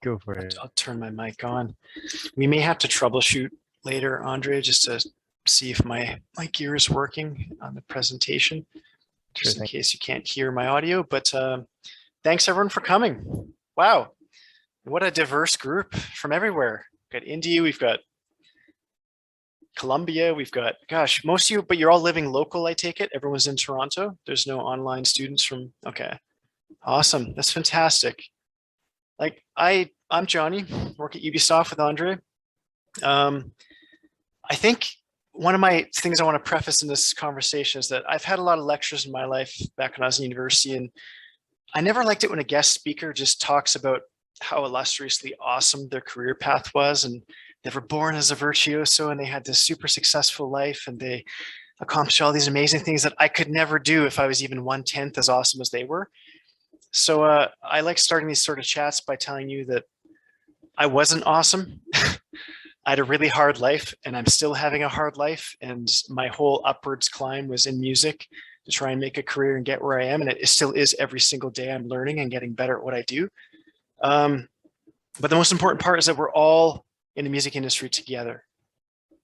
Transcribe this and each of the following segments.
Go for it. I'll turn my mic on. We may have to troubleshoot later, Andre, just to see if my gear is working on the presentation, just in case you can't hear my audio. But thanks everyone for coming. Wow, what a diverse group from everywhere. We've got India, we've got Colombia, we've got, gosh, most of you, but you're all living local, I take it. Everyone's in Toronto. There's no online students from, okay. Awesome, that's fantastic. Like I'm Johnny, work at Ubisoft with Andre. I think one of my things I want to preface in this conversation is that I've had a lot of lectures in my life back when I was in university, and I never liked it when a guest speaker just talks about how illustriously awesome their career path was, and they were born as a virtuoso and they had this super successful life and they accomplished all these amazing things that I could never do if I was even 1/10 as awesome as they were. So I like starting these sort of chats by telling you that I wasn't awesome. I had a really hard life and I'm still having a hard life. And my whole upwards climb was in music to try and make a career and get where I am. And it still is every single day. I'm learning and getting better at what I do. But the most important part is that we're all in the music industry together,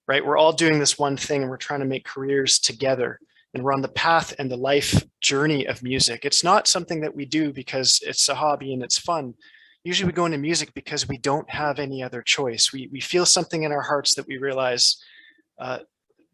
right? We're all doing this one thing and we're trying to make careers together. And we're on the path and the life journey of music. It's not something that we do because it's a hobby and it's fun. Usually we go into music because we don't have any other choice. We feel something in our hearts that we realize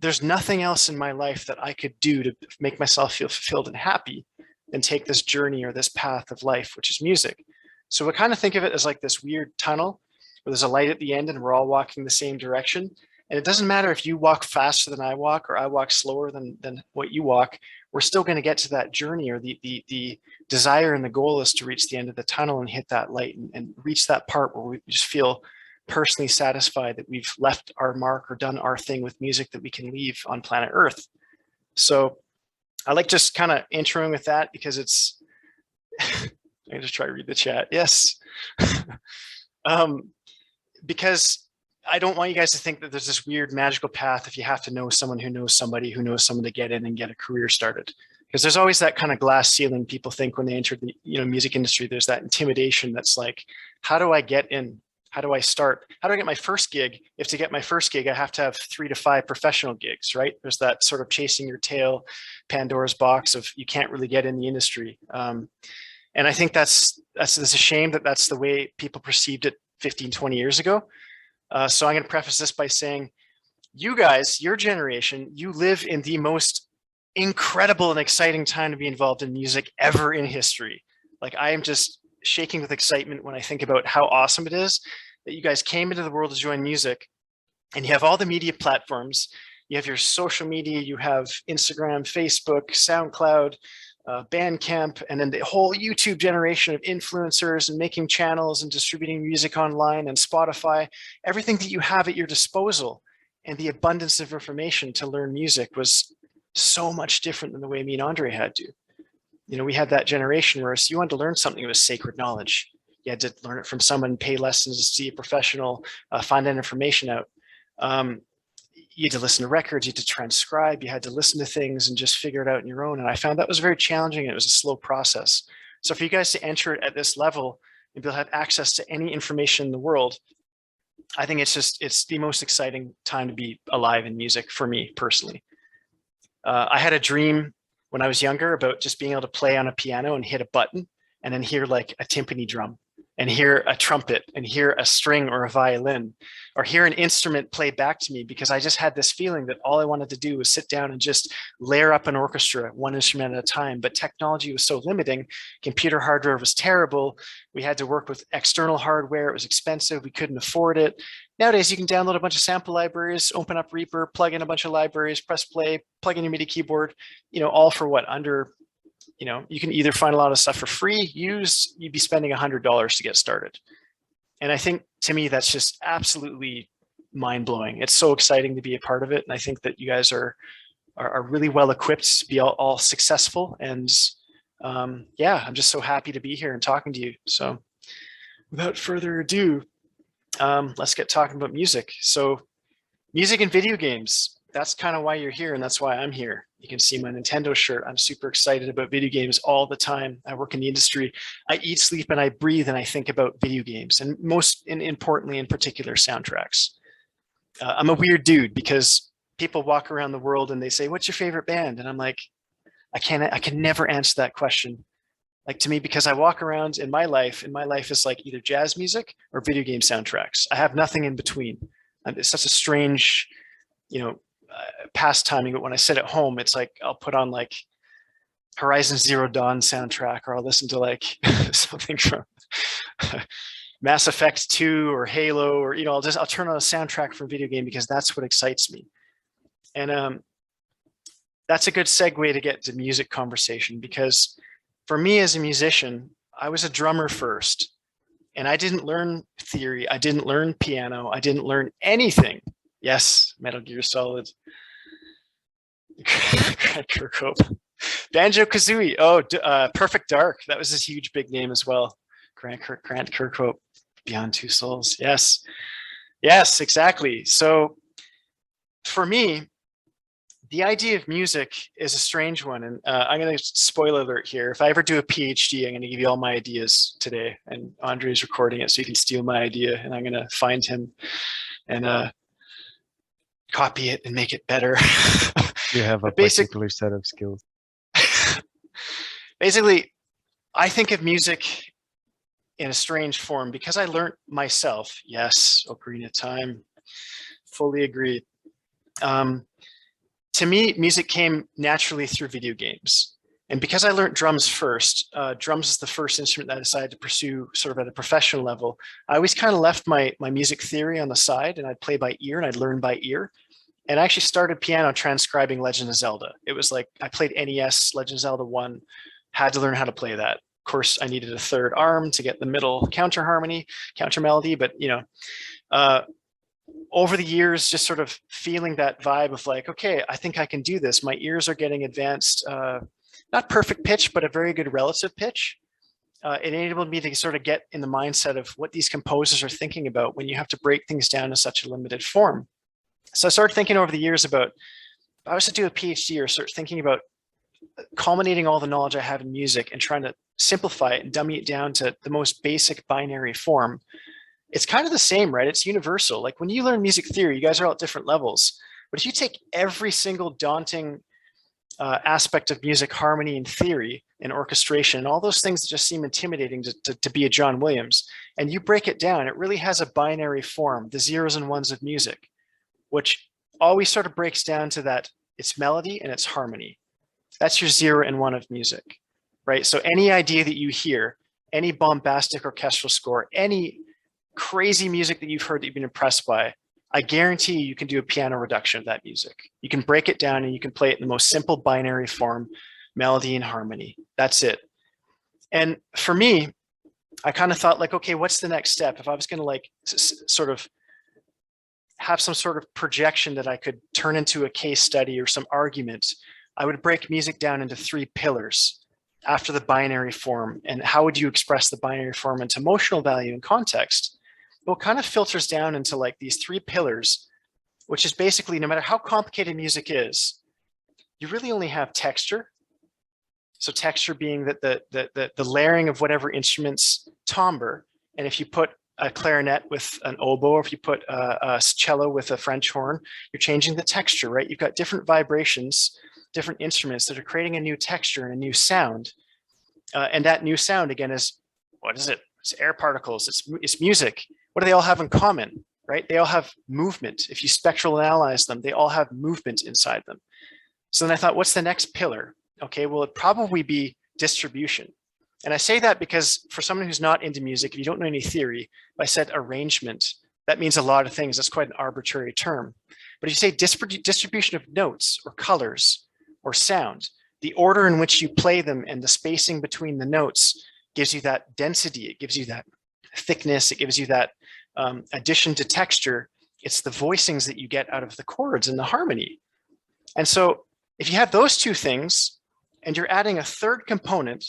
there's nothing else in my life that I could do to make myself feel fulfilled and happy and take this journey or this path of life, which is music. So we kind of think of it as like this weird tunnel where there's a light at the end and we're all walking the same direction. And it doesn't matter if you walk faster than I walk or I walk slower than what you walk, we're still going to get to that journey, or the desire and the goal is to reach the end of the tunnel and hit that light and reach that part where we just feel personally satisfied that we've left our mark or done our thing with music that we can leave on planet Earth. So I like just kind of introing with that because it's, I just try to read the chat. Yes. Because I don't want you guys to think that there's this weird magical path if you have to know someone who knows somebody who knows someone to get in and get a career started. Because there's always that kind of glass ceiling people think when they enter the music industry. There's that intimidation that's like, how do I get in? How do I start? How do I get my first gig? If to get my first gig, I have to have 3 to 5 professional gigs, right? There's that sort of chasing your tail, Pandora's box of you can't really get in the industry. And I think that's a shame that that's the way people perceived it 15, 20 years ago. So I'm going to preface this by saying, you guys, your generation, you live in the most incredible and exciting time to be involved in music ever in history. Like I am just shaking with excitement when I think about how awesome it is that you guys came into the world to join music, and you have all the media platforms. You have your social media, you have Instagram, Facebook, SoundCloud, Bandcamp, and then the whole YouTube generation of influencers and making channels and distributing music online and Spotify. Everything that you have at your disposal and the abundance of information to learn music was so much different than the way me and Andre had to. We had that generation where if you wanted to learn something, it was sacred knowledge. You had to learn it from someone, pay lessons, see a professional, find that information out. You had to listen to records, you had to transcribe, you had to listen to things and just figure it out on your own. And I found that was very challenging and it was a slow process. So for you guys to enter it at this level and be able to have access to any information in the world, I think it's the most exciting time to be alive in music for me personally. I had a dream when I was younger about just being able to play on a piano and hit a button and then hear like a timpani drum and hear a trumpet and hear a string or a violin or hear an instrument play back to me, because I just had this feeling that all I wanted to do was sit down and just layer up an orchestra, one instrument at a time. But technology was so limiting. Computer hardware was terrible. We had to work with external hardware. It was expensive. We couldn't afford it. Nowadays, you can download a bunch of sample libraries, open up Reaper, plug in a bunch of libraries, press play, plug in your MIDI keyboard, all for what? Under, you can either find a lot of stuff for free, used, you'd be spending $100 to get started. And I think to me, that's just absolutely mind blowing. It's so exciting to be a part of it. And I think that you guys are really well equipped to be all successful. And yeah, I'm just so happy to be here and talking to you. So without further ado, let's get talking about music. So music and video games, that's kind of why you're here. And that's why I'm here. You can see my Nintendo shirt. I'm super excited about video games all the time. I work in the industry. I eat, sleep, and I breathe, and I think about video games, and importantly, in particular, soundtracks. I'm a weird dude because people walk around the world and they say, "What's your favorite band?" And I'm like, I can never answer that question. Like, to me, because I walk around in my life, is like either jazz music or video game soundtracks. I have nothing in between. And it's such a strange, past timing. But when I sit at home, it's like I'll put on like Horizon Zero Dawn soundtrack, or I'll listen to like something from Mass Effect 2 or Halo, or I'll turn on a soundtrack from a video game because that's what excites me. And that's a good segue to get to music conversation, because for me as a musician, I was a drummer first, and I didn't learn theory. I didn't learn piano. I didn't learn anything. Yes, Metal Gear Solid. Grant Kirkhope. Banjo-Kazooie. Oh, Perfect Dark. That was his huge big name as well. Grant Kirkhope. Beyond Two Souls. Yes. Yes, exactly. So for me, the idea of music is a strange one. And I'm going to spoiler alert here. If I ever do a PhD, I'm going to give you all my ideas today. And Andre is recording it, so you can steal my idea. And I'm going to find him and copy it and make it better. You have a particular set of skills. Basically, I think of music in a strange form because I learned myself. Yes, Ocarina of Time. Fully agree. To me, music came naturally through video games. And because I learned drums first, drums is the first instrument that I decided to pursue sort of at a professional level. I always kind of left my music theory on the side, and I'd play by ear and I'd learn by ear. And I actually started piano transcribing Legend of Zelda. It was like I played NES, Legend of Zelda 1, had to learn how to play that. Of course, I needed a third arm to get the middle counter harmony, counter melody, but over the years, just sort of feeling that vibe of like, okay, I think I can do this. My ears are getting advanced, not perfect pitch, but a very good relative pitch. It enabled me to sort of get in the mindset of what these composers are thinking about when you have to break things down to such a limited form. So I started thinking over the years about, if I was to do a PhD, or start thinking about culminating all the knowledge I have in music and trying to simplify it and dummy it down to the most basic binary form. It's kind of the same, right? It's universal. Like when you learn music theory, you guys are all at different levels. But if you take every single daunting aspect of music, harmony and theory and orchestration, and all those things that just seem intimidating to be a John Williams, and you break it down, it really has a binary form, the zeros and ones of music, which always sort of breaks down to that it's melody and it's harmony. That's your 0 and 1 of music, right? So any idea that you hear, any bombastic orchestral score, any crazy music that you've heard that you've been impressed by, I guarantee you can do a piano reduction of that music. You can break it down and you can play it in the most simple binary form, melody and harmony. That's it. And for me, I kind of thought like, okay, what's the next step? If I was going to like sort of have some sort of projection that I could turn into a case study or some argument, I would break music down into 3 pillars after the binary form. And how would you express the binary form into emotional value and context? Well, it kind of filters down into like these 3 pillars, which is basically no matter how complicated music is, you really only have texture. So texture being that the layering of whatever instrument's timbre. And if you put a clarinet with an oboe, or if you put a cello with a French horn, you're changing the texture, right? You've got different vibrations, different instruments that are creating a new texture and a new sound. And that new sound, again, is, what is it? It's air particles, it's music. What do they all have in common, right? They all have movement. If you spectral analyze them, they all have movement inside them. So then I thought, what's the next pillar? Okay, well, it'd probably be distribution. And I say that because for someone who's not into music, if you don't know any theory, if I said arrangement, that means a lot of things. That's quite an arbitrary term. But if you say distribution of notes or colors or sound, the order in which you play them and the spacing between the notes gives you that density. It gives you that thickness. It gives you that addition to texture. It's the voicings that you get out of the chords and the harmony. And so if you have those 2 things and you're adding a 3rd component,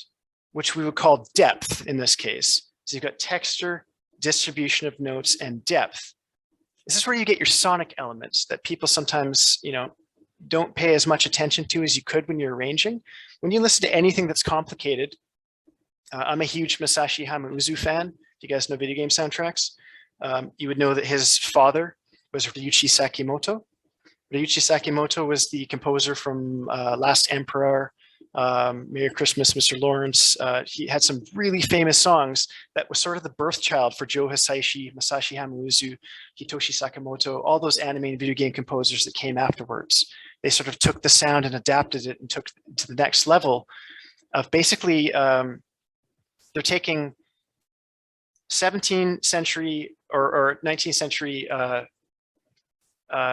which we would call depth in this case. So you've got texture, distribution of notes, and depth. This is where you get your sonic elements that people sometimes, don't pay as much attention to as you could when you're arranging. When you listen to anything that's complicated, I'm a huge Masashi Hamauzu fan. If you guys know video game soundtracks, you would know that his father was Ryuichi Sakimoto. Ryuichi Sakimoto was the composer from Last Emperor, Merry Christmas, Mr. Lawrence. He had some really famous songs that was sort of the birth child for Joe Hisaishi, Masashi Hamauzu, Hitoshi Sakamoto, all those anime and video game composers that came afterwards. They sort of took the sound and adapted it and took it to the next level of basically, they're taking 17th century or 19th century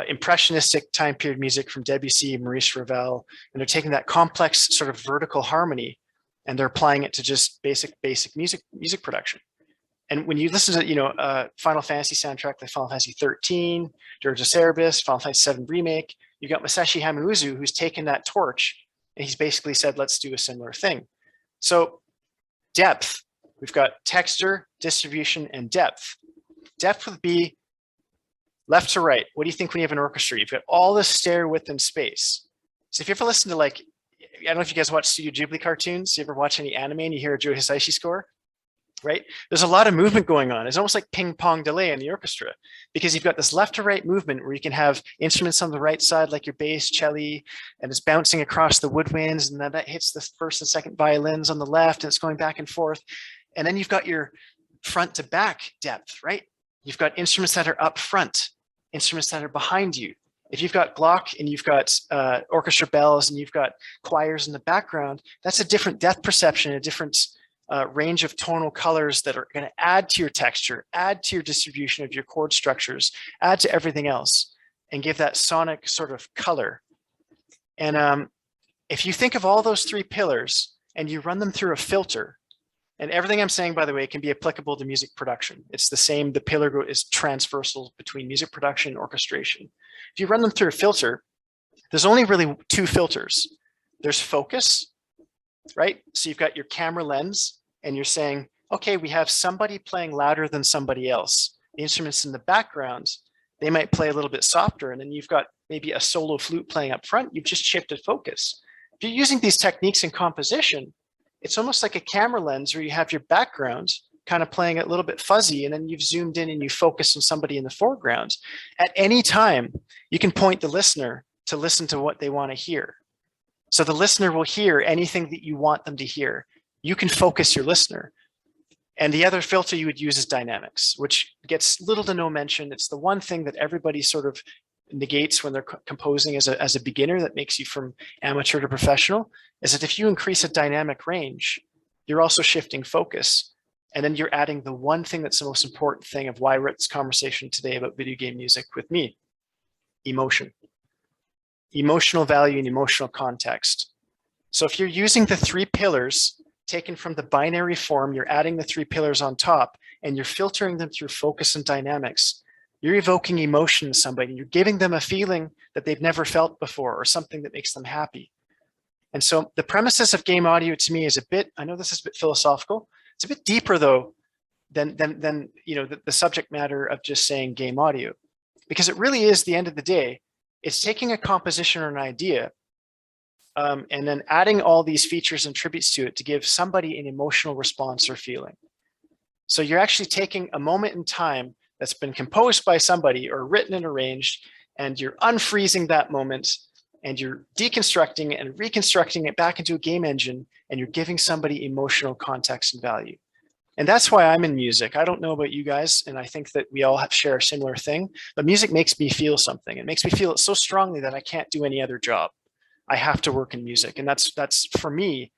impressionistic time period music from Debussy, Maurice Ravel, and they're taking that complex sort of vertical harmony and they're applying it to just basic music production. And when you listen to Final Fantasy soundtrack like Final Fantasy 13, Dirge of Cerberus, Final Fantasy 7 remake, you got Masashi Hamauzu who's taken that torch and he's basically said, let's do a similar thing. So depth, we've got texture, distribution, and depth. Depth would be left to right. What do you think when you have an orchestra? You've got all this stair width and space. So if you ever listen to I don't know if you guys watch Studio Ghibli cartoons, you ever watch any anime and you hear a Joe Hisaishi score, right? There's a lot of movement going on. It's almost like ping pong delay in the orchestra because you've got this left to right movement where you can have instruments on the right side like your bass, cello, and it's bouncing across the woodwinds and then that hits the first and second violins on the left and it's going back and forth. And then you've got your front to back depth, right? You've got instruments that are up front, instruments that are behind you. If you've got Glock and you've got orchestra bells and you've got choirs in the background, that's a different depth perception, a different range of tonal colors that are going to add to your texture, add to your distribution of your chord structures, add to everything else, and give that sonic sort of color. And if you think of all those three pillars and you run them through a filter, and everything I'm saying, by the way, can be applicable to music production. It's the same, the pillar is transversal between music production and orchestration. If you run them through a filter, there's only really two filters. There's focus, right? So you've got your camera lens and you're saying, okay, we have somebody playing louder than somebody else. The instruments in the background, they might play a little bit softer. And then you've got maybe a solo flute playing up front. You've just shifted focus. If you're using these techniques in composition, it's almost like a camera lens where you have your background kind of playing a little bit fuzzy and then you've zoomed in and you focus on somebody in the foreground. At any time, you can point the listener to listen to what they want to hear. So the listener will hear anything that you want them to hear. You can focus your listener. And the other filter you would use is dynamics, which gets little to no mention. It's the one thing that everybody sort of negates when they're composing as a beginner that makes you from amateur to professional, is that if you increase a dynamic range, you're also shifting focus. And then you're adding the one thing that's the most important thing of why we're at this conversation today about video game music with me, emotion. Emotional value and emotional context. So if you're using the three pillars taken from the binary form, you're adding the three pillars on top and you're filtering them through focus and dynamics, you're evoking emotion in somebody. You're giving them a feeling that they've never felt before or something that makes them happy. And so the premises of game audio to me is a bit, I know this is a bit philosophical, it's a bit deeper though than the subject matter of just saying game audio, because it really is, the end of the day, it's taking a composition or an idea and then adding all these features and tributes to it to give somebody an emotional response or feeling. So you're actually taking a moment in time that's been composed by somebody or written and arranged, and you're unfreezing that moment and you're deconstructing and reconstructing it back into a game engine, and you're giving somebody emotional context and value. And that's why I'm in music. I don't know about you guys, and I think that we all share a similar thing, but music makes me feel something. It makes me feel it so strongly that I can't do any other job. I have to work in music. And that's for me,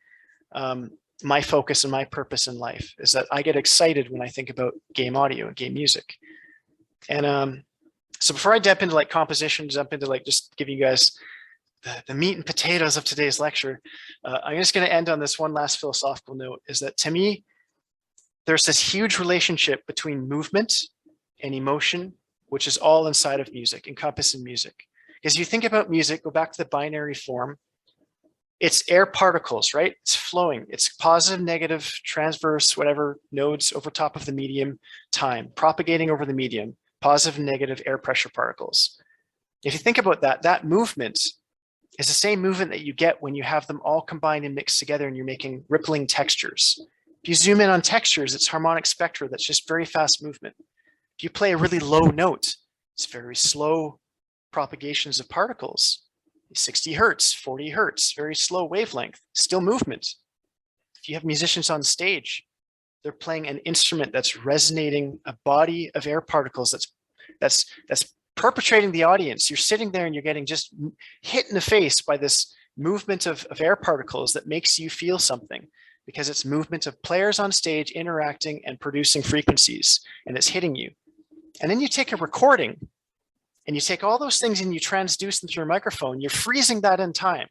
my focus and my purpose in life is that I get excited when I think about game audio and game music. And so before I jump into like composition, jump into like just giving you guys the meat and potatoes of today's lecture, I'm just going to end on this one last philosophical note, is that to me, there's this huge relationship between movement and emotion, which is all inside of music, encompassed in music. Because you think about music, go back to the binary form, it's air particles, right? It's flowing. It's positive, negative, transverse, whatever nodes over top of the medium, time, propagating over the medium, positive and negative air pressure particles. If you think about that, that movement is the same movement that you get when you have them all combined and mixed together and you're making rippling textures. If you zoom in on textures, it's harmonic spectra that's just very fast movement. If you play a really low note, it's very slow propagations of particles. 60 hertz, 40 hertz, very slow wavelength, still movement. If you have musicians on stage, they're playing an instrument that's resonating a body of air particles that's perpetrating the audience. You're sitting there and you're getting just hit in the face by this movement of air particles that makes you feel something, because it's movement of players on stage interacting and producing frequencies, and it's hitting you. And then you take a recording and you take all those things and you transduce them through a microphone. You're freezing that in time.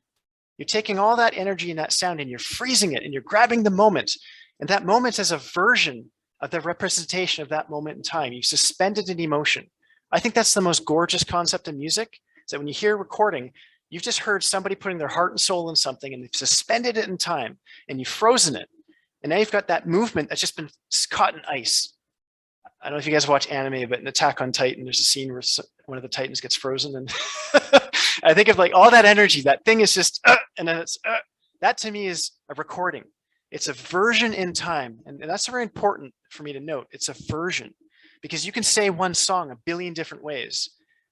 You're taking all that energy and that sound and you're freezing it and you're grabbing the moment. And that moment is a version of the representation of that moment in time. You've suspended an emotion. I think that's the most gorgeous concept in music, is that when you hear a recording, you've just heard somebody putting their heart and soul in something and they've suspended it in time and you've frozen it. And now you've got that movement that's just been caught in ice. I don't know if you guys watch anime, but in Attack on Titan, there's a scene where one of the Titans gets frozen. And I think of like all that energy, that thing is just, and then it's, that to me is a recording. It's a version in time. And that's very important for me to note. It's a version, because you can say one song a billion different ways.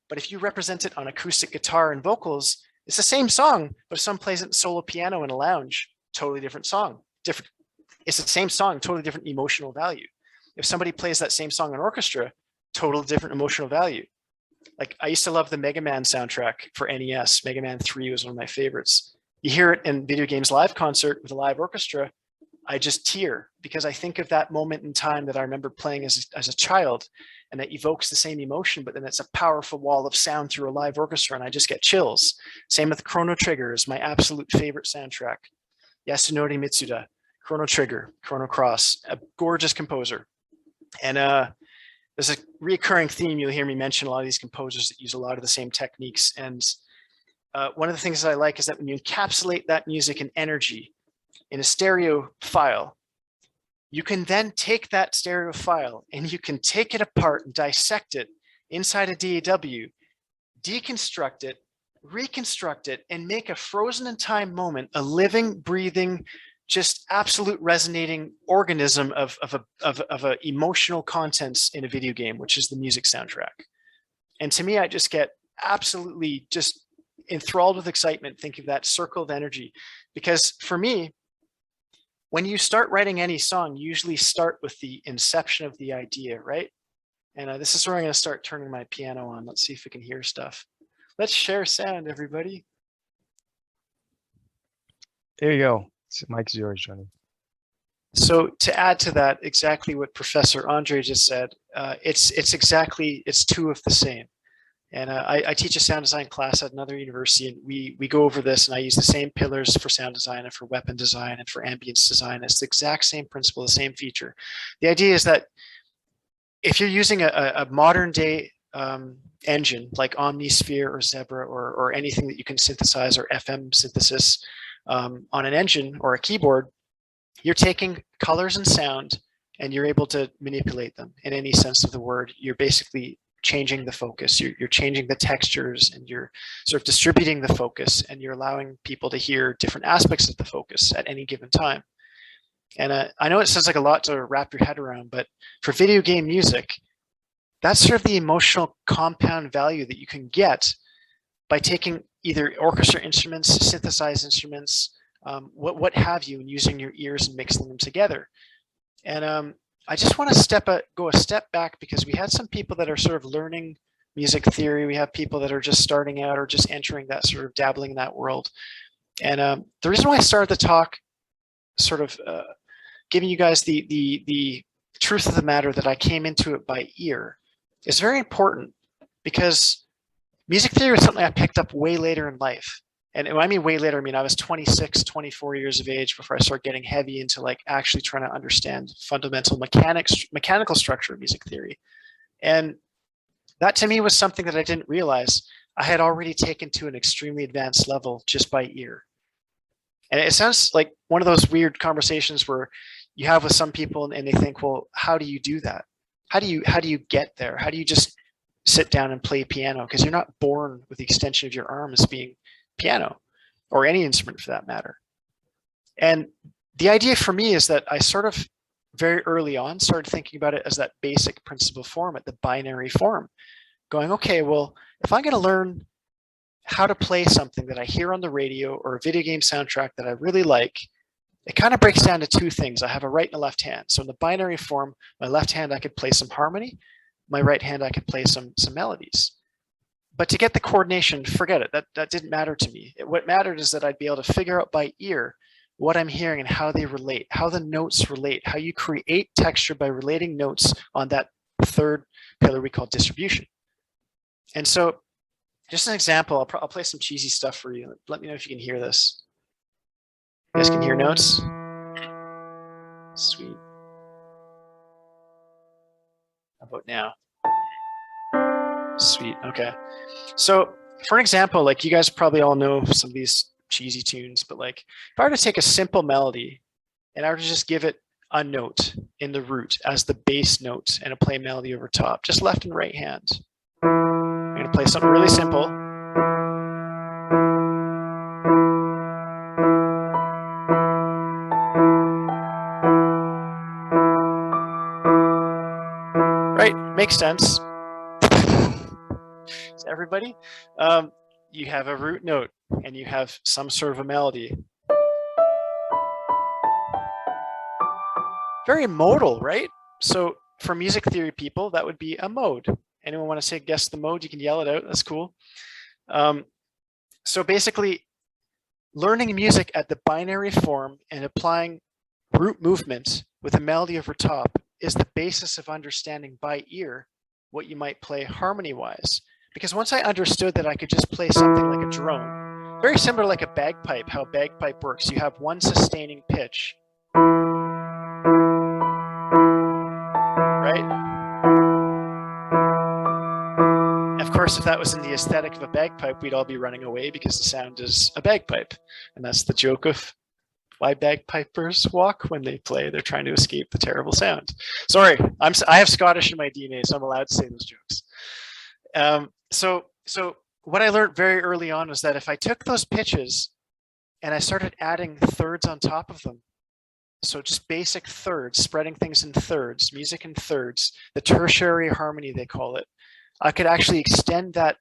But if you represent it on acoustic guitar and vocals, it's the same song, but if someone plays it in solo piano in a lounge, totally different song. It's the same song, totally different emotional value. If somebody plays that same song in orchestra, totally different emotional value. Like I used to love the Mega Man soundtrack for NES. Mega Man 3 was one of my favorites. You hear it in video games live concert with a live orchestra, I just tear, because I think of that moment in time that I remember playing as a child, and that evokes the same emotion, but then it's a powerful wall of sound through a live orchestra and I just get chills. Same with Chrono Trigger is my absolute favorite soundtrack. Yasunori Mitsuda, Chrono Trigger, Chrono Cross, a gorgeous composer. And there's a recurring theme. You'll hear me mention a lot of these composers that use a lot of the same techniques. And one of the things that I like is that when you encapsulate that music and energy in a stereo file, you can then take that stereo file and you can take it apart and dissect it inside a DAW, deconstruct it, reconstruct it, and make a frozen in time moment a living, breathing, just absolute resonating organism of emotional contents in a video game, which is the music soundtrack. And to me, I just get absolutely just enthralled with excitement thinking of that circle of energy. Because for me, when you start writing any song, you usually start with the inception of the idea, right? And this is where I'm going to start turning my piano on. Let's see if we can hear stuff. Let's share sound, everybody. There you go. Mike's yours, Johnny. So to add to that, exactly what Professor Andre just said, it's two of the same. And I teach a sound design class at another university, and we go over this, and I use the same pillars for sound design and for weapon design and for ambience design. It's the exact same principle, the same feature. The idea is that if you're using a modern day engine like Omnisphere or Zebra or anything that you can synthesize, or FM synthesis on an engine or a keyboard, you're taking colors and sound and you're able to manipulate them in any sense of the word. You're basically changing the focus, you're changing the textures, and you're sort of distributing the focus, and you're allowing people to hear different aspects of the focus at any given time. And I know it sounds like a lot to wrap your head around, but for video game music, that's sort of the emotional compound value that you can get by taking either orchestra instruments, synthesized instruments, what have you, and using your ears and mixing them together. And I just want to go a step back, because we had some people that are sort of learning music theory. We have people that are just starting out or just entering that, sort of dabbling in that world. And the reason why I started the talk sort of giving you guys the truth of the matter, that I came into it by ear, is very important, because music theory is something I picked up way later in life. And when I mean way later, I mean I was 26, 24 years of age before I started getting heavy into like actually trying to understand fundamental mechanical structure of music theory. And that to me was something that I didn't realize I had already taken to an extremely advanced level just by ear. And it sounds like one of those weird conversations where you have with some people and they think, well, how do you do that? How do you get there? How do you just sit down and play piano? Because you're not born with the extension of your arm as being piano or any instrument for that matter. And the idea for me is that I sort of very early on started thinking about it as that basic principal form, at the binary form, going, okay, well, if I'm going to learn how to play something that I hear on the radio or a video game soundtrack that I really like, it kind of breaks down to two things. I have a right and a left hand. So in the binary form, my left hand, I could play some harmony. My right hand, I could play some melodies. But to get the coordination, forget it. That didn't matter to me. What mattered is that I'd be able to figure out by ear what I'm hearing and how they relate, how the notes relate, how you create texture by relating notes on that third pillar we call distribution. And so just an example, I'll play some cheesy stuff for you. Let me know if you can hear this. You guys can hear notes? Sweet. How about now? Sweet, okay. So for an example, like you guys probably all know some of these cheesy tunes, but like if I were to take a simple melody and I were to just give it a note in the root as the bass note and play melody over top, just left and right hand. I'm gonna play something really simple. Right, makes sense. To everybody, you have a root note and you have some sort of a melody. Very modal, right? So for music theory people, that would be a mode. Anyone want to say guess the mode? You can yell it out. That's cool. So basically, learning music at the binary form and applying root movement with a melody over top is the basis of understanding by ear what you might play harmony-wise. Because once I understood that I could just play something like a drone, very similar like a bagpipe, how a bagpipe works. You have one sustaining pitch, right? Of course, if that was in the aesthetic of a bagpipe, we'd all be running away because the sound is a bagpipe. And that's the joke of why bagpipers walk when they play. They're trying to escape the terrible sound. Sorry, I have Scottish in my DNA, so I'm allowed to say those jokes. So what I learned very early on was that if I took those pitches and I started adding thirds on top of them, so just basic thirds, spreading things in thirds, music in thirds, the tertiary harmony they call it, I could actually extend that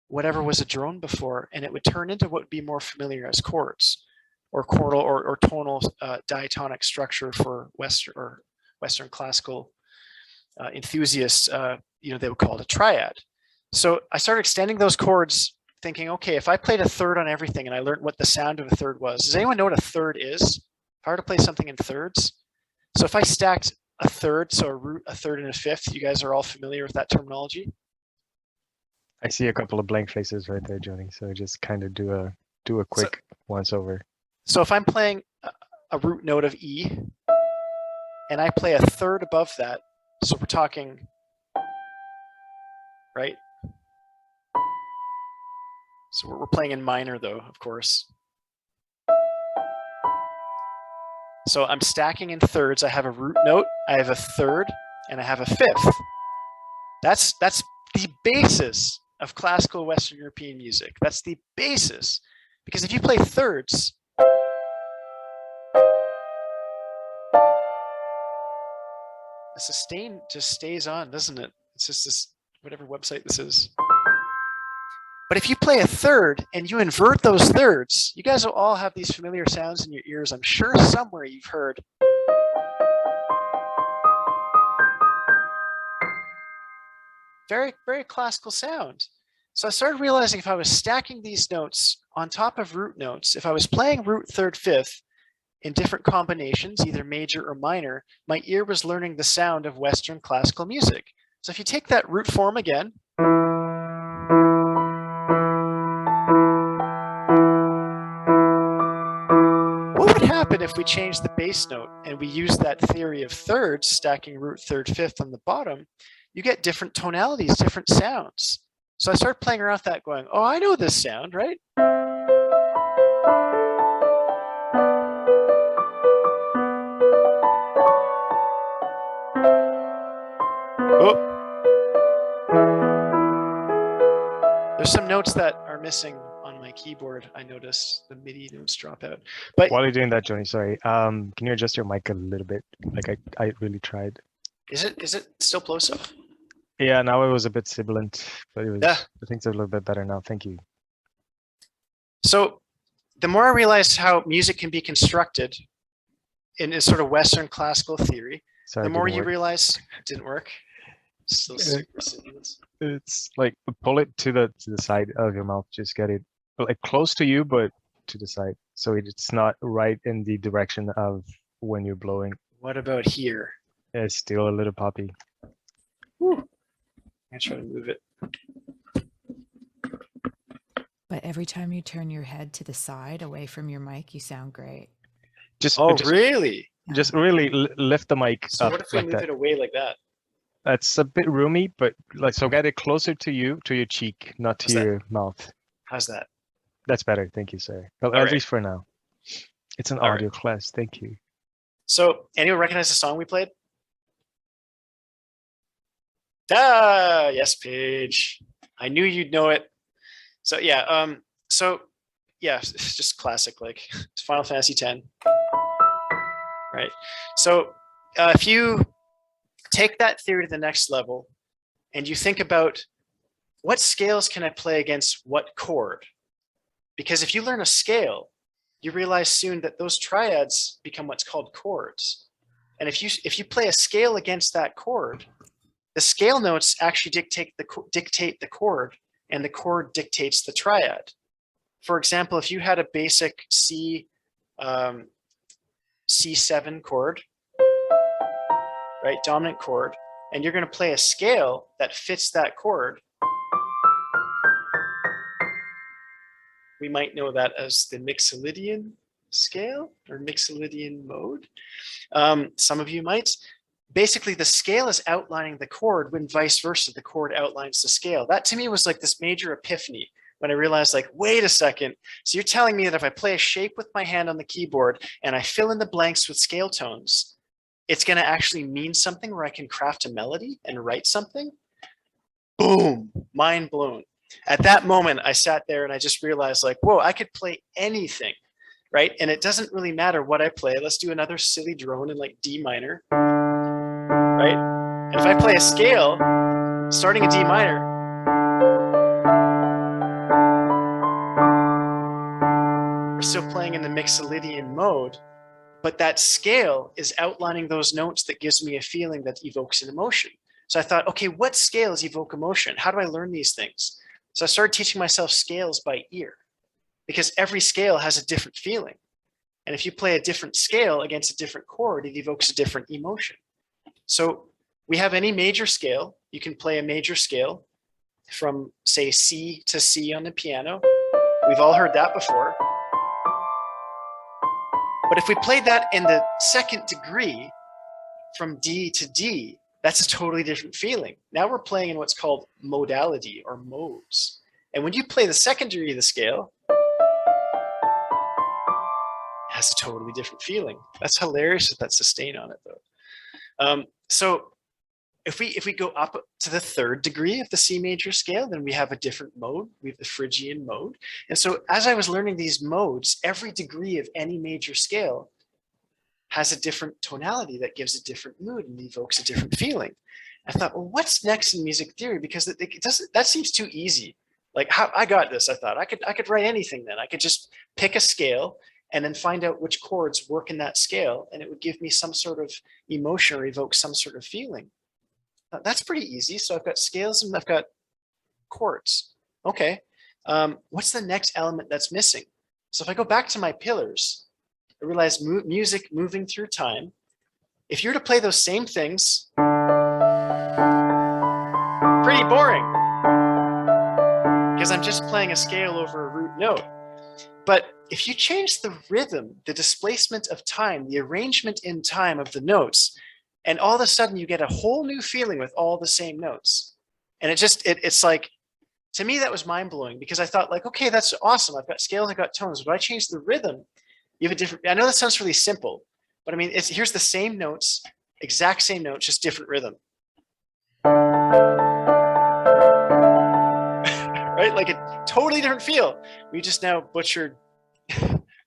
whatever was a drone before, and it would turn into what would be more familiar as chords or chordal or tonal diatonic structure for Western classical enthusiasts. They would call it a triad. So I started extending those chords thinking, okay, if I played a third on everything and I learned what the sound of a third was, does anyone know what a third is? If I were to play something in thirds, so if I stacked a third, so a root, a third, and a fifth, you guys are all familiar with that terminology? I see a couple of blank faces right there, Johnny. So just kind of do a quick once over. So if I'm playing a root note of E, and I play a third above that, so we're talking, right? So we're playing in minor though, of course. So I'm stacking in thirds. I have a root note, I have a third, and I have a fifth. That's the basis of classical Western European music. That's the basis. Because if you play thirds, the sustain just stays on, doesn't it? It's just this, whatever website this is. But if you play a third and you invert those thirds, you guys will all have these familiar sounds in your ears. I'm sure somewhere you've heard. Very, very classical sound. So I started realizing if I was stacking these notes on top of root notes, if I was playing root, third, fifth in different combinations, either major or minor, my ear was learning the sound of Western classical music. So if you take that root form again, what would happen if we changed the bass note and we used that theory of thirds, stacking root, third, fifth on the bottom? You get different tonalities, different sounds. So I started playing around with that going, oh, I know this sound, right? Oh. There's some notes that are missing on my keyboard, I noticed the MIDI notes drop out. But While you're doing that, Johnny, sorry, can you adjust your mic a little bit? Like I really tried. is it still plosive? Yeah, now it was a bit sibilant, but it was, Yeah. I think it's a little bit better now. Thank you. So the more I realized how music can be constructed in a sort of Western classical theory, Sorry, the more didn't you work. realize it didn't work. Still super sibilant. It's like pull it to the side of your mouth. Just get it like close to you, but to the side, so it's not right in the direction of when you're blowing. What about here? Yeah, it's still a little poppy. Whew. I try to move it. But every time you turn your head to the side away from your mic, you sound great. Just Really? just really lift the mic So up what if we like move that. it away like that? That's a bit roomy, but like so get it closer to you, to your cheek, not to How's that? your mouth. How's that? That's better. Thank you, sir. Well, All at right. least for now. It's an All audio class. Thank you. So anyone recognize the song we played? Ah, yes, Paige. I knew you'd know it. So yeah, it's just classic, like it's Final Fantasy X. Right. So if you take that theory to the next level and you think about what scales can I play against what chord? Because if you learn a scale, you realize soon that those triads become what's called chords. And if you play a scale against that chord, the scale notes actually dictate the chord, and the chord dictates the triad. For example, if you had a basic C7 chord, right, dominant chord, and you're going to play a scale that fits that chord, we might know that as the Mixolydian scale or Mixolydian mode. Some of you might. Basically, the scale is outlining the chord when vice versa, the chord outlines the scale. That to me was like this major epiphany when I realized, like, wait a second. So you're telling me that if I play a shape with my hand on the keyboard and I fill in the blanks with scale tones, it's going to actually mean something where I can craft a melody and write something? Boom, mind blown. At that moment, I sat there and I just realized, like, whoa, I could play anything, right? And it doesn't really matter what I play. Let's do another silly drone in like D minor, right? And if I play a scale, starting in D minor, we're still playing in the Mixolydian mode, but that scale is outlining those notes that gives me a feeling that evokes an emotion. So I thought, okay, what scales evoke emotion? How do I learn these things? So I started teaching myself scales by ear, because every scale has a different feeling. And if you play a different scale against a different chord, it evokes a different emotion. So we have any major scale. You can play a major scale from, say, C to C on the piano. We've all heard that before. But if we played that in the second degree from D to D, that's a totally different feeling. Now we're playing in what's called modality or modes. And when you play the second degree of the scale, it has a totally different feeling. That's hilarious with that sustain on it, though. So if we go up to the third degree of the C major scale, then we have a different mode. We have the Phrygian mode. And so as I was learning these modes, every degree of any major scale has a different tonality that gives a different mood and evokes a different feeling. I thought, well, what's next in music theory? Because it doesn't, that seems too easy. Like, how I got this, I thought I could write anything then. I could just pick a scale and then find out which chords work in that scale, and it would give me some sort of emotion or evoke some sort of feeling. That's pretty easy. So I've got scales and I've got chords. Okay, what's the next element that's missing? So if I go back to my pillars, I realize music moving through time. If you were to play those same things, pretty boring, because I'm just playing a scale over a root note. But if you change the rhythm, the displacement of time, the arrangement in time of the notes, and all of a sudden you get a whole new feeling with all the same notes. And it's like, to me, that was mind blowing, because I thought, like, okay, that's awesome. I've got scales, I've got tones. But I change the rhythm, you have a different, I know that sounds really simple, but I mean, here's the same notes, exact same notes, just different rhythm. Right? right? Like a totally different feel. We just now butchered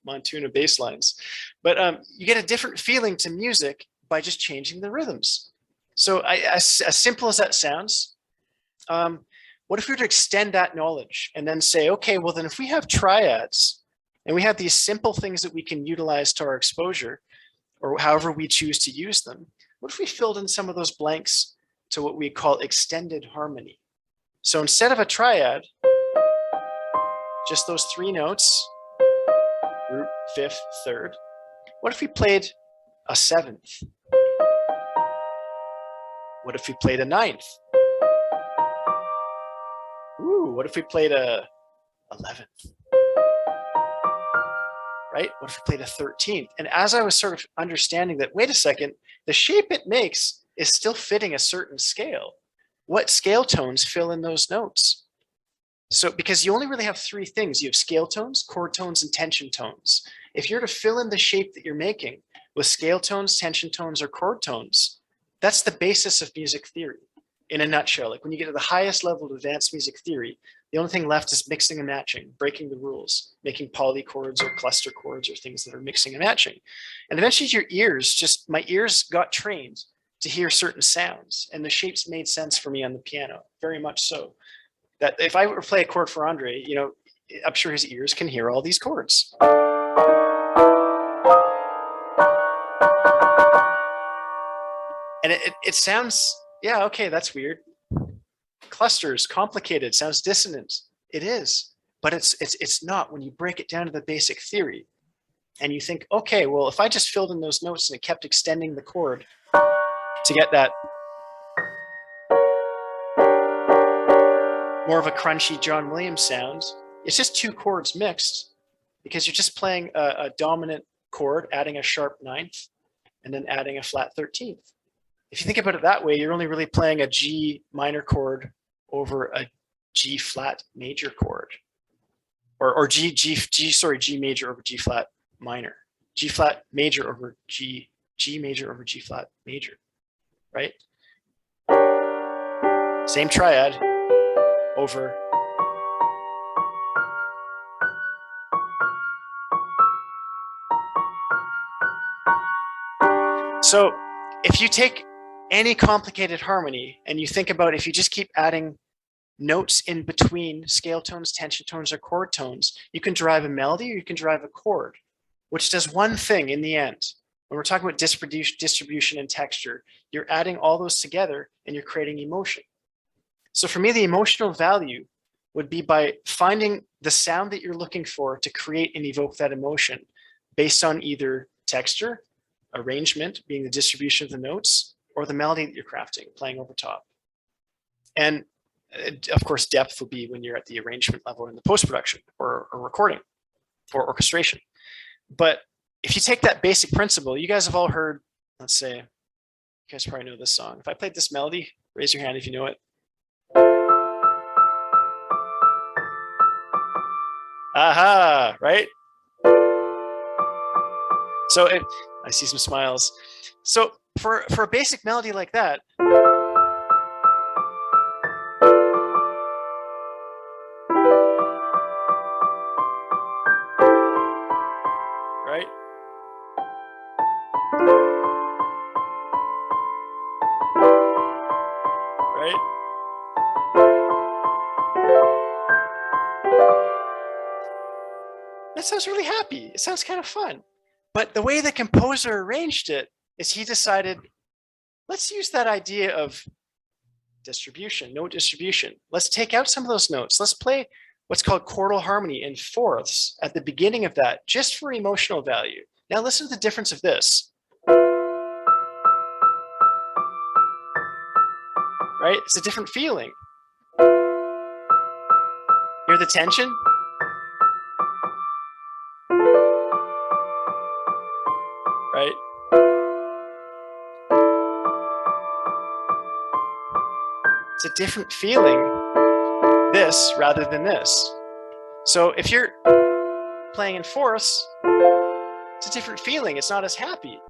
Montuna bass lines. But you get a different feeling to music by just changing the rhythms. So as simple as that sounds, what if we were to extend that knowledge and then say, okay, well then if we have triads and we have these simple things that we can utilize to our exposure or however we choose to use them, what if we filled in some of those blanks to what we call extended harmony? So instead of a triad, just those 3 notes, root, 5th, 3rd, what if we played a 7th? What if we played a 9th? Ooh, what if we played a 11th? Right? What if we played a 13th? And as I was sort of understanding that, wait a second, the shape it makes is still fitting a certain scale. What scale tones fill in those notes? So because you only really have 3 things. You have scale tones, chord tones, and tension tones. If you're to fill in the shape that you're making with scale tones, tension tones, or chord tones, that's the basis of music theory in a nutshell. Like when you get to the highest level of advanced music theory, the only thing left is mixing and matching, breaking the rules, making polychords or cluster chords or things that are mixing and matching. And eventually your ears, my ears got trained to hear certain sounds, and the shapes made sense for me on the piano, very much so. That if I were to play a chord for Andre, you know, I'm sure his ears can hear all these chords. And it sounds, yeah, okay, that's weird. Clusters, complicated, sounds dissonant. It is, but it's not when you break it down to the basic theory. And you think, okay, well, if I just filled in those notes and it kept extending the chord to get that more of a crunchy John Williams sound, it's just 2 chords mixed because you're just playing a dominant chord, adding a sharp 9th, and then adding a flat 13th. If you think about it that way, you're only really playing a G minor chord over a G flat major chord, or G major over G flat minor, G flat major over G major over G flat major, right? Same triad over. So if you take any complicated harmony and you think about if you just keep adding notes in between scale tones, tension tones, or chord tones, you can derive a melody or you can derive a chord, which does one thing in the end. When we're talking about distribution and texture, you're adding all those together and you're creating emotion. So for me, the emotional value would be by finding the sound that you're looking for to create and evoke that emotion based on either texture, arrangement, being the distribution of the notes, or the melody that you're crafting, playing over top. And of course, depth will be when you're at the arrangement level in the post-production or recording or orchestration. But if you take that basic principle, you guys have all heard, let's say, you guys probably know this song. If I played this melody, raise your hand if you know it. Aha, right? So I see some smiles. So for a basic melody like that, right? Right? That sounds really happy. It sounds kind of fun. But the way the composer arranged it is he decided, let's use that idea of distribution, note distribution. Let's take out some of those notes. Let's play what's called chordal harmony in fourths at the beginning of that, just for emotional value. Now listen to the difference of this. Right? It's a different feeling. Hear the tension? Right? It's a different feeling, this rather than this. So if you're playing in fourths, it's a different feeling. It's not as happy.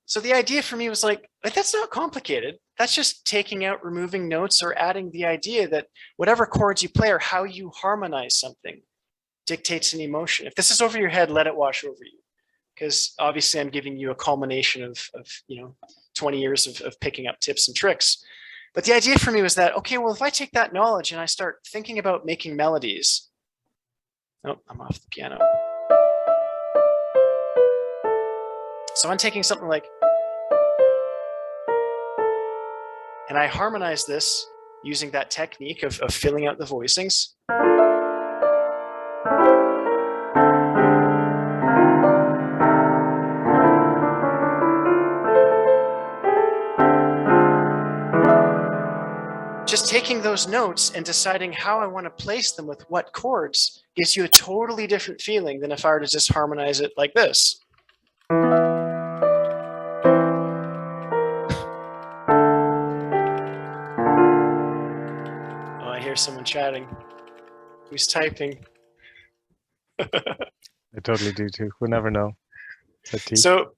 So the idea for me was like, that's not complicated. That's just taking out, removing notes, or adding the idea that whatever chords you play or how you harmonize something dictates an emotion. If this is over your head, let it wash over you. Because obviously I'm giving you a culmination of 20 years of picking up tips and tricks. But the idea for me was that, okay, well, if I take that knowledge and I start thinking about making melodies. Oh, I'm off the piano. So I'm taking something like, and I harmonize this using that technique of filling out the voicings. Just taking those notes and deciding how I want to place them with what chords gives you a totally different feeling than if I were to just harmonize it like this. Oh, I hear someone chatting. Who's typing? I totally do too. We'll never know. So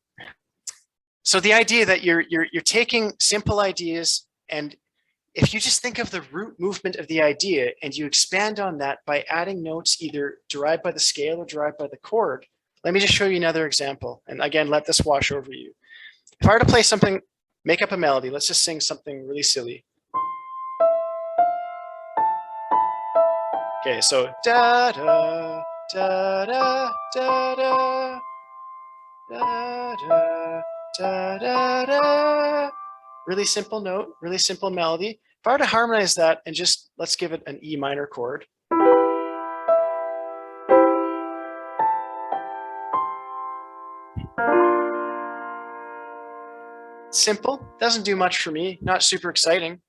the idea that you're taking simple ideas, and if you just think of the root movement of the idea and you expand on that by adding notes either derived by the scale or derived by the chord. Let me just show you another example. And again, let this wash over you. If I were to play something, make up a melody, let's just sing something really silly. Okay, so da da da da da da da da da da da. Really simple note, really simple melody. If I were to harmonize that and just let's give it an E minor chord. Simple, doesn't do much for me, not super exciting.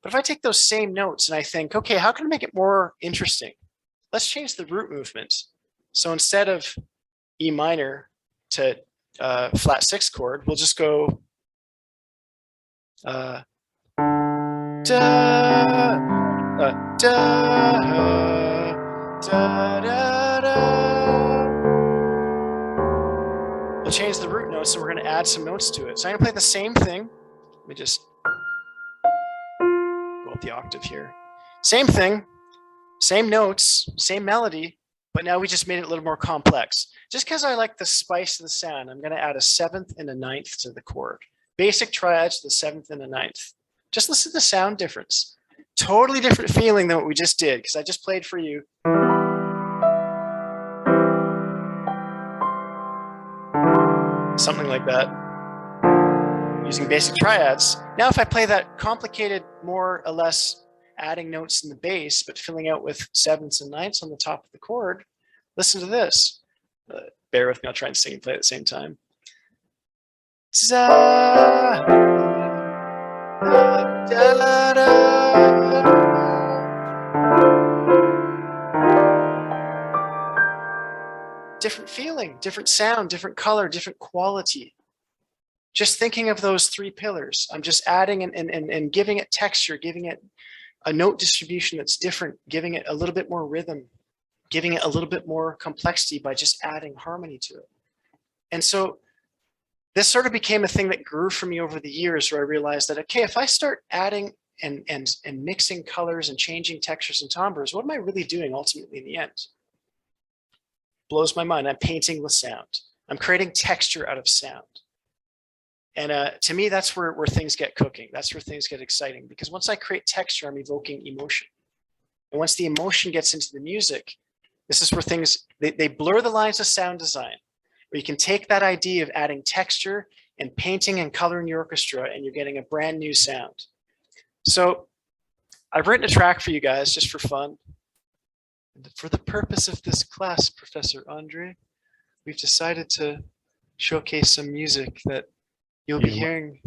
But if I take those same notes and I think, okay, how can I make it more interesting? Let's change the root movement. So instead of E minor to flat 6 chord, we'll just go da, da, da, da, da. We'll change the root notes, and we're going to add some notes to it. So I'm going to play the same thing. Let me just go up the octave here. Same thing, same notes, same melody, but now we just made it a little more complex. Just because I like the spice of the sound, I'm going to add a 7th and a 9th to the chord. Basic triads, the 7th and the 9th. Just listen to the sound difference. Totally different feeling than what we just did, because I just played for you. Something like that. Using basic triads. Now if I play that complicated, more or less adding notes in the bass, but filling out with 7ths and 9ths on the top of the chord, listen to this. Bear with me, I'll try and sing and play at the same time. Da, da, da, da. Different feeling, different sound, different color, different quality. Just thinking of those 3 pillars. I'm just adding and giving it texture, giving it a note distribution that's different, giving it a little bit more rhythm, giving it a little bit more complexity by just adding harmony to it. And so this sort of became a thing that grew for me over the years, where I realized that, okay, if I start adding and mixing colors and changing textures and timbres, what am I really doing ultimately in the end? Blows my mind. I'm painting with sound. I'm creating texture out of sound. And to me, that's where things get cooking. That's where things get exciting, because once I create texture, I'm evoking emotion. And once the emotion gets into the music, this is where things, they blur the lines of sound design, where you can take that idea of adding texture and painting and coloring your orchestra, and you're getting a brand new sound. So I've written a track for you guys just for fun. And for the purpose of this class, Professor Andre, we've decided to showcase some music that you'll be hearing.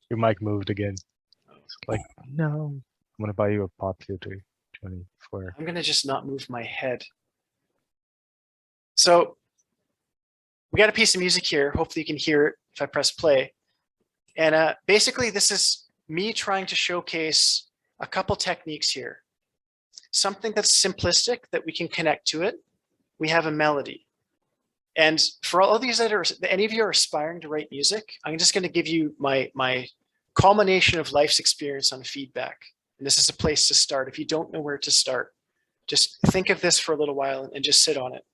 Your mic moved again. It's like, no. I'm going to buy you a pop filter 24. I'm going to just not move my head. So we got a piece of music here. Hopefully you can hear it if I press play. And basically this is me trying to showcase a couple techniques here. Something that's simplistic that we can connect to it. We have a melody. And for all of these that are, any of you are aspiring to write music, I'm just going to give you my culmination of life's experience on feedback. And this is a place to start. If you don't know where to start, just think of this for a little while and just sit on it.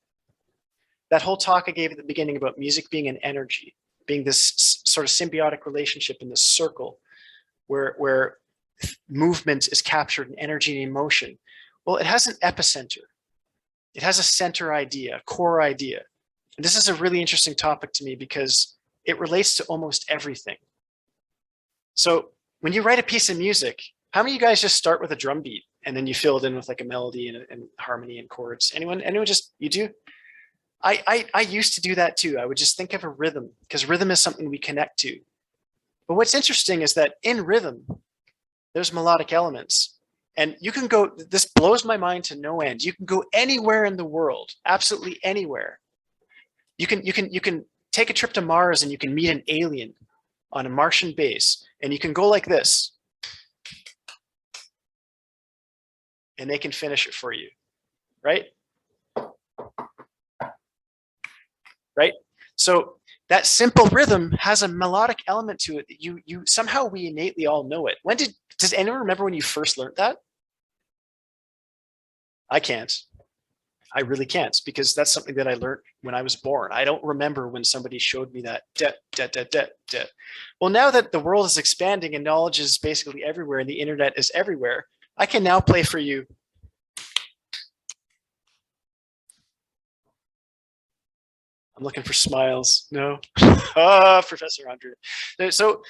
That whole talk I gave at the beginning about music being an energy, being this sort of symbiotic relationship in this circle where movement is captured in energy and emotion. Well, it has an epicenter. It has a center idea, a core idea. And this is a really interesting topic to me because it relates to almost everything. So when you write a piece of music, how many of you guys just start with a drum beat and then you fill it in with like a melody and harmony and chords? Anyone just, you do? I used to do that too. I would just think of a rhythm because rhythm is something we connect to. But what's interesting is that in rhythm, there's melodic elements. And you can go, this blows my mind to no end. You can go anywhere in the world, absolutely anywhere. You can take a trip to Mars and you can meet an alien on a Martian base and you can go like this. And they can finish it for you, right? Right? So that simple rhythm has a melodic element to it that somehow we innately all know it. Does anyone remember when you first learned that? I can't. I really can't because that's something that I learned when I was born. I don't remember when somebody showed me that. Well, now that the world is expanding and knowledge is basically everywhere and the internet is everywhere, I can now play for you. I'm looking for smiles. No. Professor Andre. So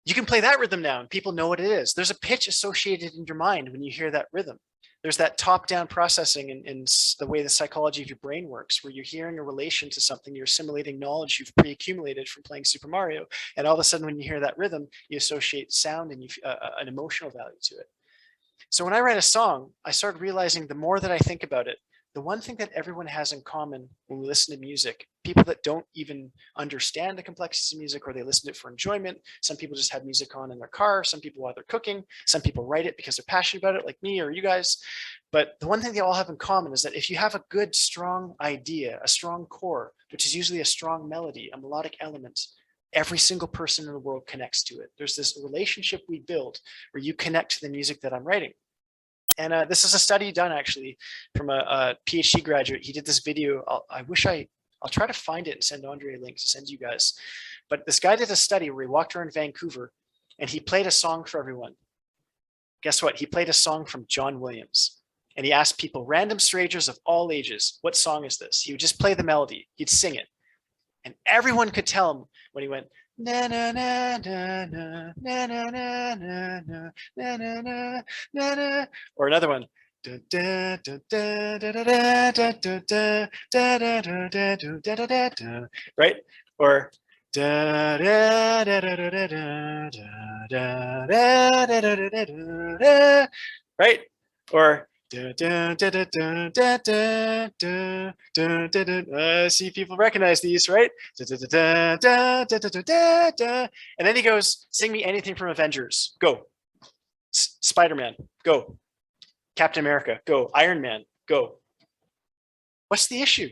you can play that rhythm now and people know what it is. There's a pitch associated in your mind when you hear that rhythm. There's that top-down processing in the way the psychology of your brain works, where you're hearing a relation to something, you're assimilating knowledge you've pre-accumulated from playing Super Mario, and all of a sudden when you hear that rhythm, you associate sound and an emotional value to it. So when I write a song, I started realizing the more that I think about it, the one thing that everyone has in common when we listen to music, people that don't even understand the complexities of music or they listen to it for enjoyment, some people just have music on in their car, some people while they're cooking, some people write it because they're passionate about it like me or you guys. But the one thing they all have in common is that if you have a good, strong idea, a strong core, which is usually a strong melody, a melodic element, every single person in the world connects to it. There's this relationship we build where you connect to the music that I'm writing. And this is a study done actually from a PhD graduate. He did this video. I'll try to find it and send Andre a link to send you guys. But this guy did a study where he walked around Vancouver and he played a song for everyone. Guess what? He played a song from John Williams. And he asked people, random strangers of all ages, what song is this? He would just play the melody. He'd sing it. And everyone could tell him when he went, na na na na na na na na na na na na na na, or another one, right? Or right? Or see people recognize these, right? And then he goes, sing me anything from Avengers. Go. Spider-Man. Go. Captain America. Go. Iron Man. Go. What's the issue?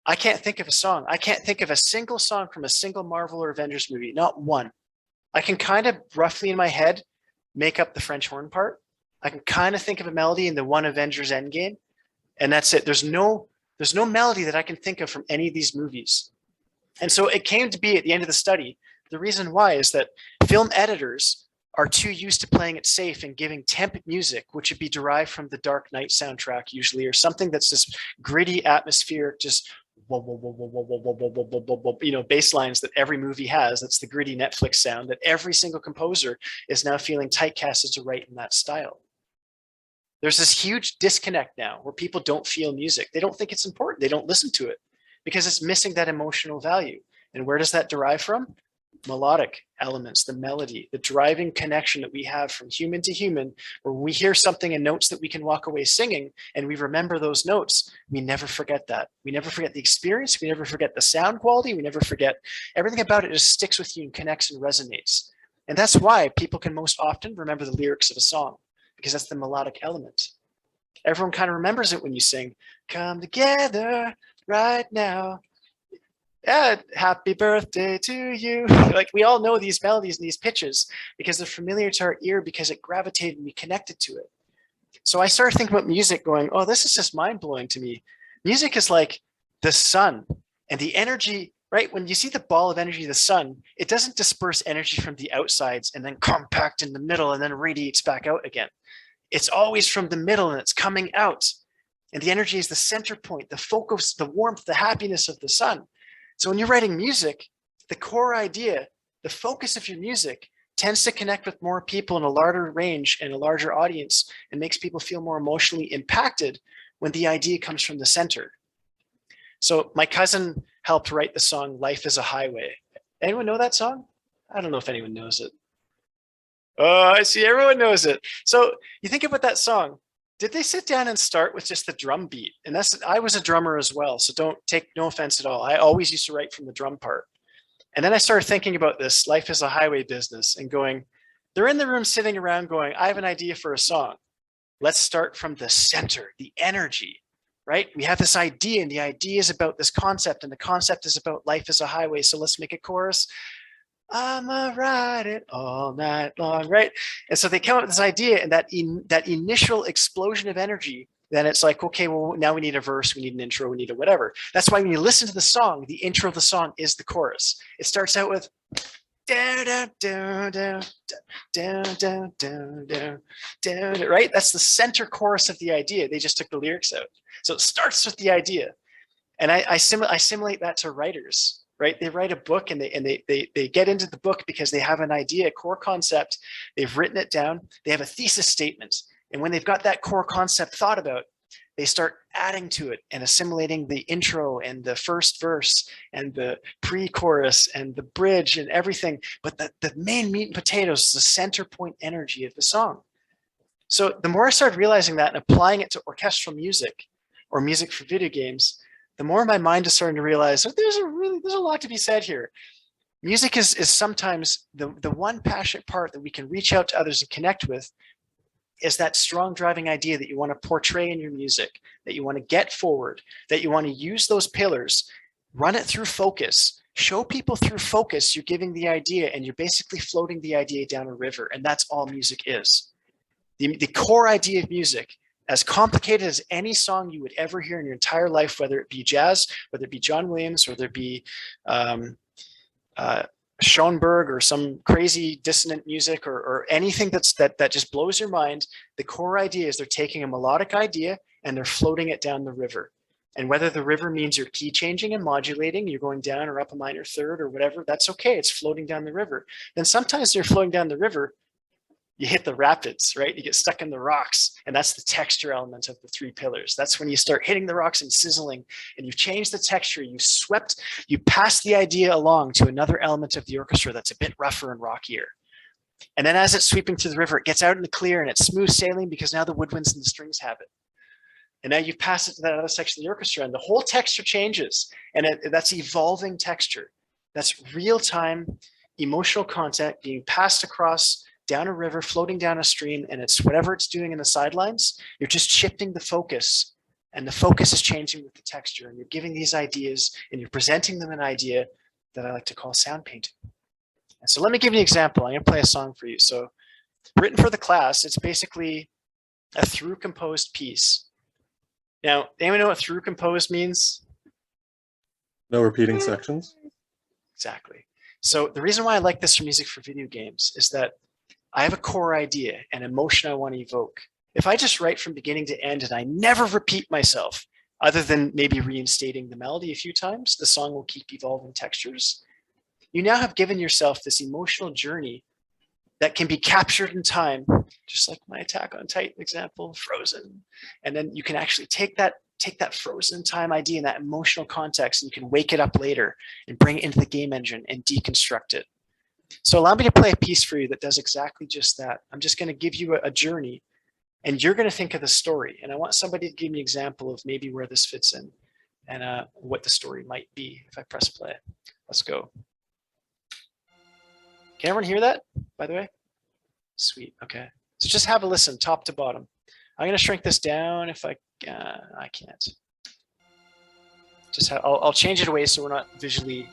I can't think of a song. I can't think of a single song from a single Marvel or Avengers movie. Not one. I can kind of roughly in my head make up the French horn part. I can kind of think of a melody in the one Avengers Endgame, and that's it. There's no melody that I can think of from any of these movies. And so it came to be at the end of the study, the reason why is that film editors are too used to playing it safe and giving temp music, which would be derived from the Dark Knight soundtrack usually, or something that's this gritty atmospheric, just whoa, whoa, whoa, whoa, whoa, whoa, whoa, whoa, whoa, whoa, whoa, you know, bass lines that every movie has. That's the gritty Netflix sound that every single composer is now feeling typecasted to write in that style. There's this huge disconnect now where people don't feel music. They don't think it's important. They don't listen to it because it's missing that emotional value. And where does that derive from? Melodic elements, the melody, the driving connection that we have from human to human, where we hear something in notes that we can walk away singing and we remember those notes. We never forget that. We never forget the experience. We never forget the sound quality. We never forget everything about it. Just sticks with you and connects and resonates. And that's why people can most often remember the lyrics of a song, because that's the melodic element. Everyone kind of remembers it when you sing, come together, right now. Yeah, happy birthday to you. Like we all know these melodies and these pitches because they're familiar to our ear because it gravitated and we connected to it. So I started thinking about music going, oh, this is just mind blowing to me. Music is like the sun and the energy, right? When you see the ball of energy of the sun, it doesn't disperse energy from the outsides and then compact in the middle and then radiates back out again. It's always from the middle and it's coming out. And the energy is the center point, the focus, the warmth, the happiness of the sun. So when you're writing music, the core idea, the focus of your music tends to connect with more people in a larger range and a larger audience and makes people feel more emotionally impacted when the idea comes from the center. So my cousin helped write the song Life is a Highway. Anyone know that song? I don't know if anyone knows it. Oh, I see everyone knows it. So you think about that song. Did they sit down and start with just the drum beat? And I was a drummer as well, so don't take no offense at all. I always used to write from the drum part. And then I started thinking about this Life is a Highway business and going, they're in the room sitting around going, I have an idea for a song. Let's start from the center, the energy, right? We have this idea and the idea is about this concept and the concept is about life is a highway. So let's make a chorus. I'ma ride it all night long, right? And so they come up with this idea and that initial explosion of energy, then it's like, okay, well, now we need a verse, we need an intro, we need a whatever. That's why when you listen to the song, the intro of the song is the chorus. It starts out with down, down, down, down, down, down, down, down, down, right? That's the center chorus of the idea. They just took the lyrics out. So it starts with the idea. And I simulate that to writers, right? They write a book and they get into the book because they have an idea, a core concept. They've written it down. They have a thesis statement. And when they've got that core concept thought about, they start adding to it and assimilating the intro and the first verse and the pre-chorus and the bridge and everything. But the main meat and potatoes is the center point energy of the song. So the more I started realizing that and applying it to orchestral music or music for video games, the more my mind is starting to realize that there's a lot to be said here. Music is sometimes the one passionate part that we can reach out to others and connect with is that strong driving idea that you want to portray in your music, that you want to get forward, that you want to use those pillars, run it through focus, show people through focus, you're giving the idea and you're basically floating the idea down a river. And that's all music is. The core idea of music, as complicated as any song you would ever hear in your entire life, whether it be jazz, whether it be John Williams, whether it be Schoenberg or some crazy dissonant music or anything that just blows your mind, the core idea is they're taking a melodic idea and they're floating it down the river. And whether the river means you're key changing and modulating, you're going down or up a minor third or whatever, that's okay. It's floating down the river. Then sometimes you're floating down the river, you hit the rapids, right? You get stuck in the rocks. And that's the texture element of the three pillars. That's when you start hitting the rocks and sizzling and you've changed the texture. You passed the idea along to another element of the orchestra that's a bit rougher and rockier. And then as it's sweeping through the river, it gets out in the clear and it's smooth sailing because now the woodwinds and the strings have it. And now you've passed it to that other section of the orchestra and the whole texture changes. And that's evolving texture. That's real-time emotional content being passed across down a river, floating down a stream, and it's whatever it's doing in the sidelines, you're just shifting the focus, and the focus is changing with the texture, and you're giving these ideas, and you're presenting them an idea that I like to call sound painting. And so let me give you an example. I'm gonna play a song for you. So written for the class, it's basically a through composed piece. Now, anyone know what through composed means? No repeating sections. Exactly. So the reason why I like this for music for video games is that I have a core idea and emotion I want to evoke. If I just write from beginning to end and I never repeat myself, other than maybe reinstating the melody a few times, the song will keep evolving textures. You now have given yourself this emotional journey that can be captured in time, just like my Attack on Titan example, Frozen. And then you can actually take that frozen time idea and that emotional context, and you can wake it up later and bring it into the game engine and deconstruct it. So allow me to play a piece for you that does exactly just that. I'm just going to give you a journey and you're going to think of the story. And I want somebody to give me an example of maybe where this fits in and what the story might be if I press play. Let's go. Can everyone hear that, by the way? Sweet. Okay. So just have a listen top to bottom. I'm going to shrink this down if I can't. just have, I'll change it away so we're not visually.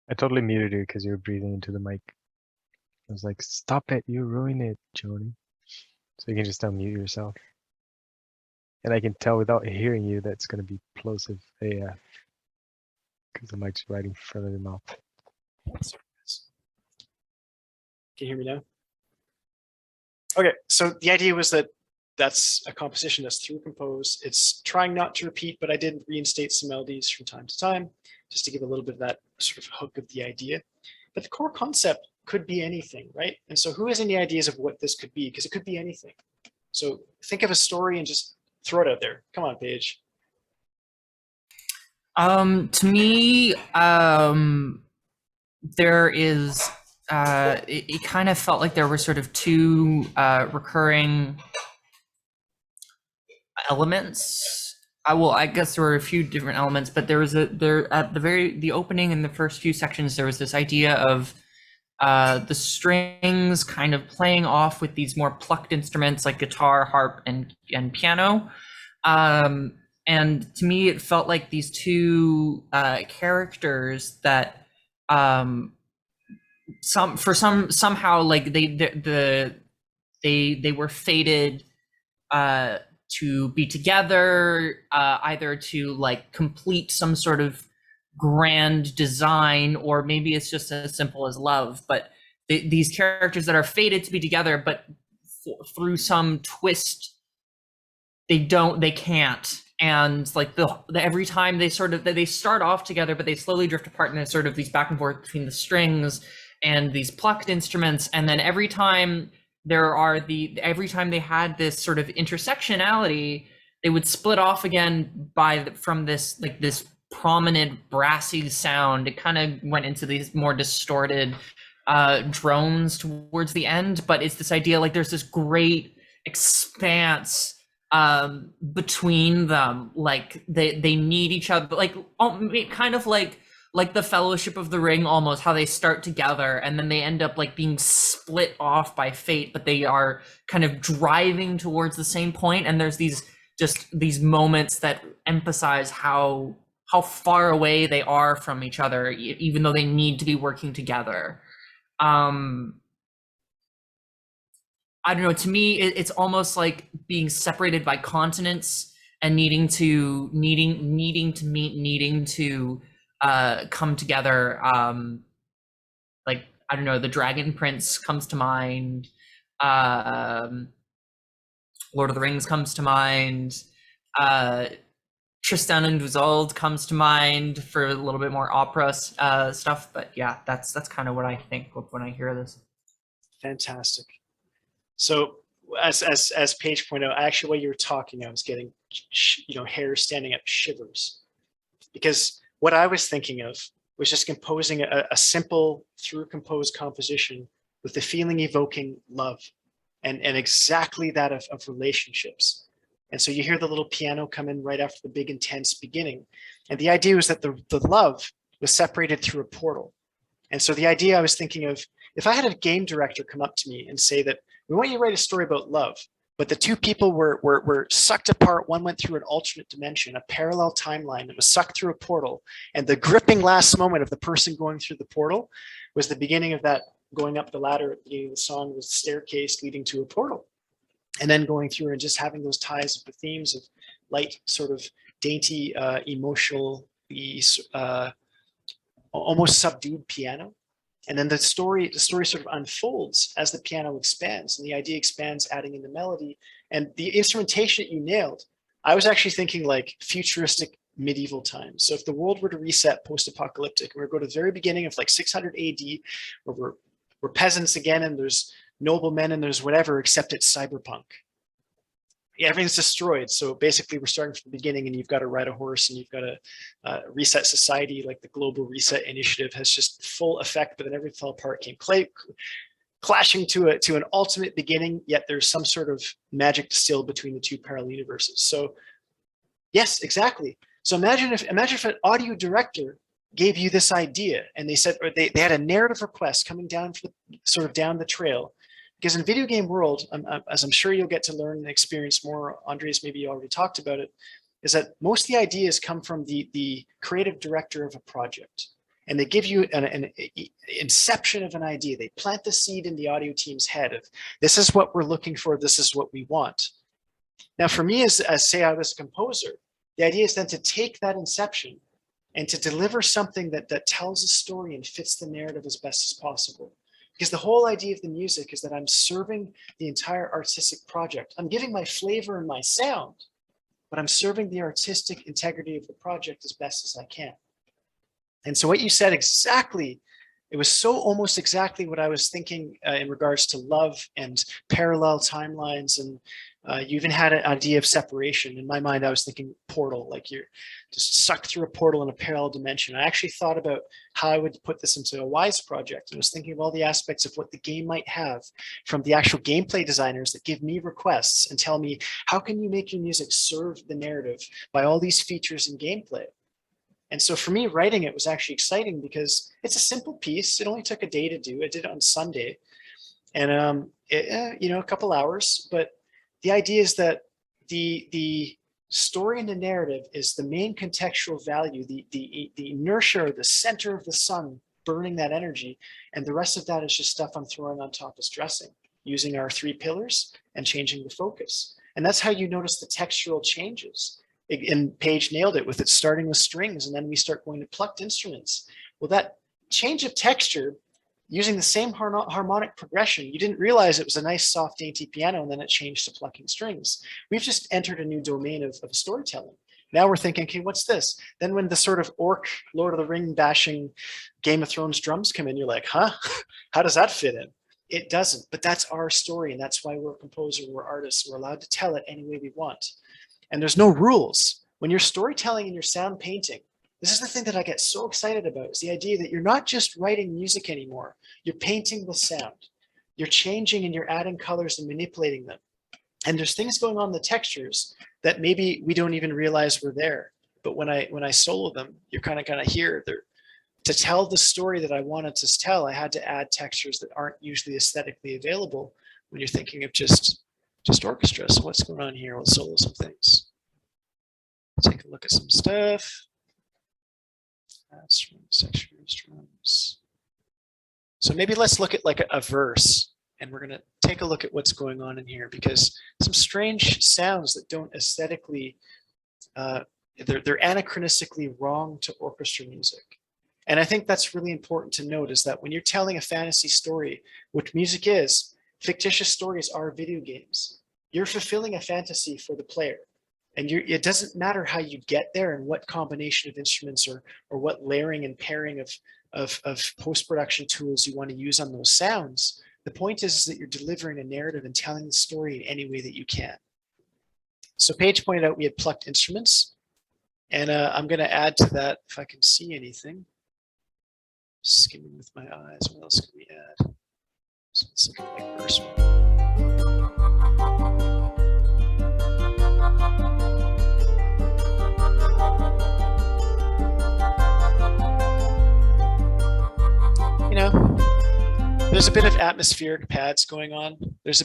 I totally muted you because you were breathing into the mic. I was like, stop it, you ruin it, Joni. So you can just unmute yourself. And I can tell without hearing you that's going to be plosive AF. Because the mic's right in front of your mouth. Can you hear me now? Okay, so the idea was that that's a composition that's through compose. It's trying not to repeat, but I did reinstate some melodies from time to time, just to give a little bit of that sort of hook of the idea. But the core concept could be anything, right? And so who has any ideas of what this could be? Because it could be anything. So think of a story and just throw it out there. Come on, Paige. To me, there is, it kind of felt like there were sort of two recurring elements. I guess there were a few different elements, but there was at the opening in the first few sections, there was this idea of the strings kind of playing off with these more plucked instruments like guitar, harp, and piano. And to me, it felt like these two characters that somehow like they were fated to be together, either to like complete some sort of grand design, or maybe it's just as simple as love. But these characters that are fated to be together, but through some twist, they can't. And like the every time they start off together, but they slowly drift apart, and there's sort of these back and forth between the strings and these plucked instruments. And then every time every time they had this sort of intersectionality, they would split off again from this like this prominent brassy sound. It kind of went into these more distorted drones towards the end, but it's this idea like there's this great expanse between them, like they need each other, like kind of like the Fellowship of the Ring, almost, how they start together and then they end up like being split off by fate, but they are kind of driving towards the same point. And there's these moments that emphasize how far away they are from each other, even though they need to be working together. I don't know, to me, it's almost like being separated by continents and needing to meet, needing to come together. Like, I don't know, the Dragon Prince comes to mind. Lord of the Rings comes to mind. Tristan and Isolde comes to mind for a little bit more opera stuff. But yeah, that's kind of what I think when I hear this. Fantastic. So as Paige pointed out, actually while you were talking, I was getting hair standing up, shivers, because what I was thinking of was just composing a simple through composed composition with the feeling evoking love and exactly that of relationships. And so you hear the little piano come in right after the big intense beginning. And the idea was that the love was separated through a portal. And so the idea I was thinking of, if I had a game director come up to me and say that we want you to write a story about love, but the two people were sucked apart. One went through an alternate dimension, a parallel timeline that was sucked through a portal. And the gripping last moment of the person going through the portal was the beginning of that going up the ladder at the beginning of the song, was the staircase leading to a portal. And then going through and just having those ties of the themes of light, sort of dainty, emotional, almost subdued piano. And then the story sort of unfolds as the piano expands and the idea expands, adding in the melody and the instrumentation that you nailed. I was actually thinking like futuristic medieval times. So if the world were to reset post-apocalyptic, we're going to the very beginning of like 600 AD, where we're peasants again, and there's noblemen and there's whatever, except it's cyberpunk. Everything's destroyed. So basically we're starting from the beginning, and you've got to ride a horse and you've got to reset society. Like the Global Reset Initiative has just full effect, but then everything fell apart, came clashing to an ultimate beginning, yet there's some sort of magic still between the two parallel universes. So yes, exactly. So imagine if an audio director gave you this idea and they said, or they had a narrative request coming down sort of down the trail. Because in video game world, as I'm sure you'll get to learn and experience more, Andres, maybe you already talked about it, is that most of the ideas come from the creative director of a project. And they give you an inception of an idea. They plant the seed in the audio team's head of, this is what we're looking for, this is what we want. Now for me, as say I was a composer, the idea is then to take that inception and to deliver something that tells a story and fits the narrative as best as possible. Because the whole idea of the music is that I'm serving the entire artistic project. I'm giving my flavor and my sound, but I'm serving the artistic integrity of the project as best as I can. And so what you said exactly, it was so almost exactly what I was thinking in regards to love and parallel timelines. And you even had an idea of separation. In my mind, I was thinking portal, like you're just sucked through a portal in a parallel dimension. I actually thought about how I would put this into a Wwise project. And I was thinking of all the aspects of what the game might have from the actual gameplay designers that give me requests and tell me, how can you make your music serve the narrative by all these features in gameplay? And so for me, writing it was actually exciting because it's a simple piece. It only took a day to do. I did it on Sunday and a couple hours, but the idea is that the story and the narrative is the main contextual value, the inertia or the center of the sun burning that energy. And the rest of that is just stuff I'm throwing on top as dressing, using our 3 pillars and changing the focus. And that's how you notice the textural changes. And Paige nailed it with it starting with strings, and then we start going to plucked instruments. Well, that change of texture using the same harmonic progression, you didn't realize it was a nice, soft, dainty piano, and then it changed to plucking strings. We've just entered a new domain of storytelling. Now we're thinking, okay, what's this? Then when the sort of orc, Lord of the Ring bashing Game of Thrones drums come in, you're like, huh? How does that fit in? It doesn't, but that's our story, and that's why we're a composer, we're artists, we're allowed to tell it any way we want. And there's no rules. When you're storytelling and you're sound painting, this is the thing that I get so excited about, is the idea that you're not just writing music anymore, you're painting with sound. You're changing and you're adding colors and manipulating them. And there's things going on in the textures that maybe we don't even realize were there. But when I solo them, you're kind of hear they're, to tell the story that I wanted to tell, I had to add textures that aren't usually aesthetically available when you're thinking of just orchestra. So what's going on here? We'll solo some things. Take a look at some stuff. Textures, drums. So maybe let's look at like a verse, and we're going to take a look at what's going on in here, because some strange sounds that don't aesthetically, they're anachronistically wrong to orchestra music. And I think that's really important to note, is that when you're telling a fantasy story, which music is, fictitious stories are video games. You're fulfilling a fantasy for the player. And it doesn't matter how you get there and what combination of instruments or what layering and pairing of post-production tools you want to use on those sounds. The point is that you're delivering a narrative and telling the story in any way that you can. So Paige pointed out we had plucked instruments. And I'm going to add to that, if I can see anything. Skimming with my eyes, what else can we add? So let's look at like verse one. You know, there's a bit of atmospheric pads going on. There's a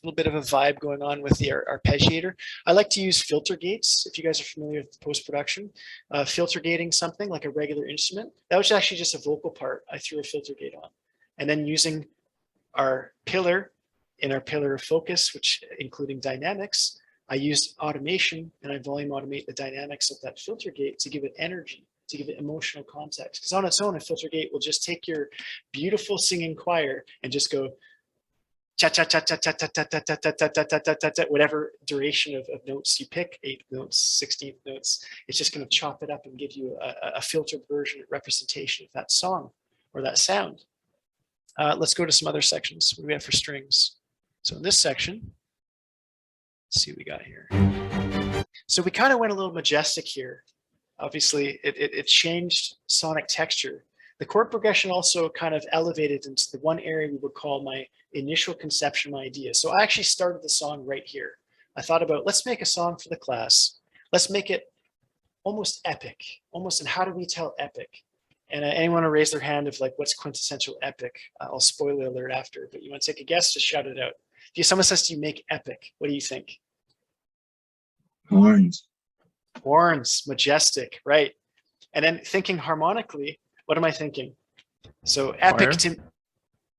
little bit of a vibe going on with the arpeggiator. I like to use filter gates. If you guys are familiar with post-production, filter gating something like a regular instrument. That was actually just a vocal part. I threw a filter gate on. And then using our pillar in our pillar of focus, which including dynamics, I used automation and I volume automate the dynamics of that filter gate to give it energy, to give it emotional context. Because on its own, a filter gate will just take your beautiful singing choir and just go whatever duration of notes you pick, 8 notes, 16th notes, it's just going to chop it up and give you a filtered version, representation of that song or that sound. Let's go to some other sections. What do we have for strings? So in this section, let's see what we got here. So we kind of went a little majestic here. Obviously, it changed sonic texture. The chord progression also kind of elevated into the one area we would call my initial conception idea. So I actually started the song right here. I thought about, let's make a song for the class. Let's make it almost epic, almost, and how do we tell epic? And anyone want to raise their hand of like, what's quintessential epic? I'll spoiler alert after, but you want to take a guess, just shout it out. If someone says to you, make epic, what do you think? Horns. Horns, majestic, right? And then thinking harmonically, what am I thinking? So epic Choir. to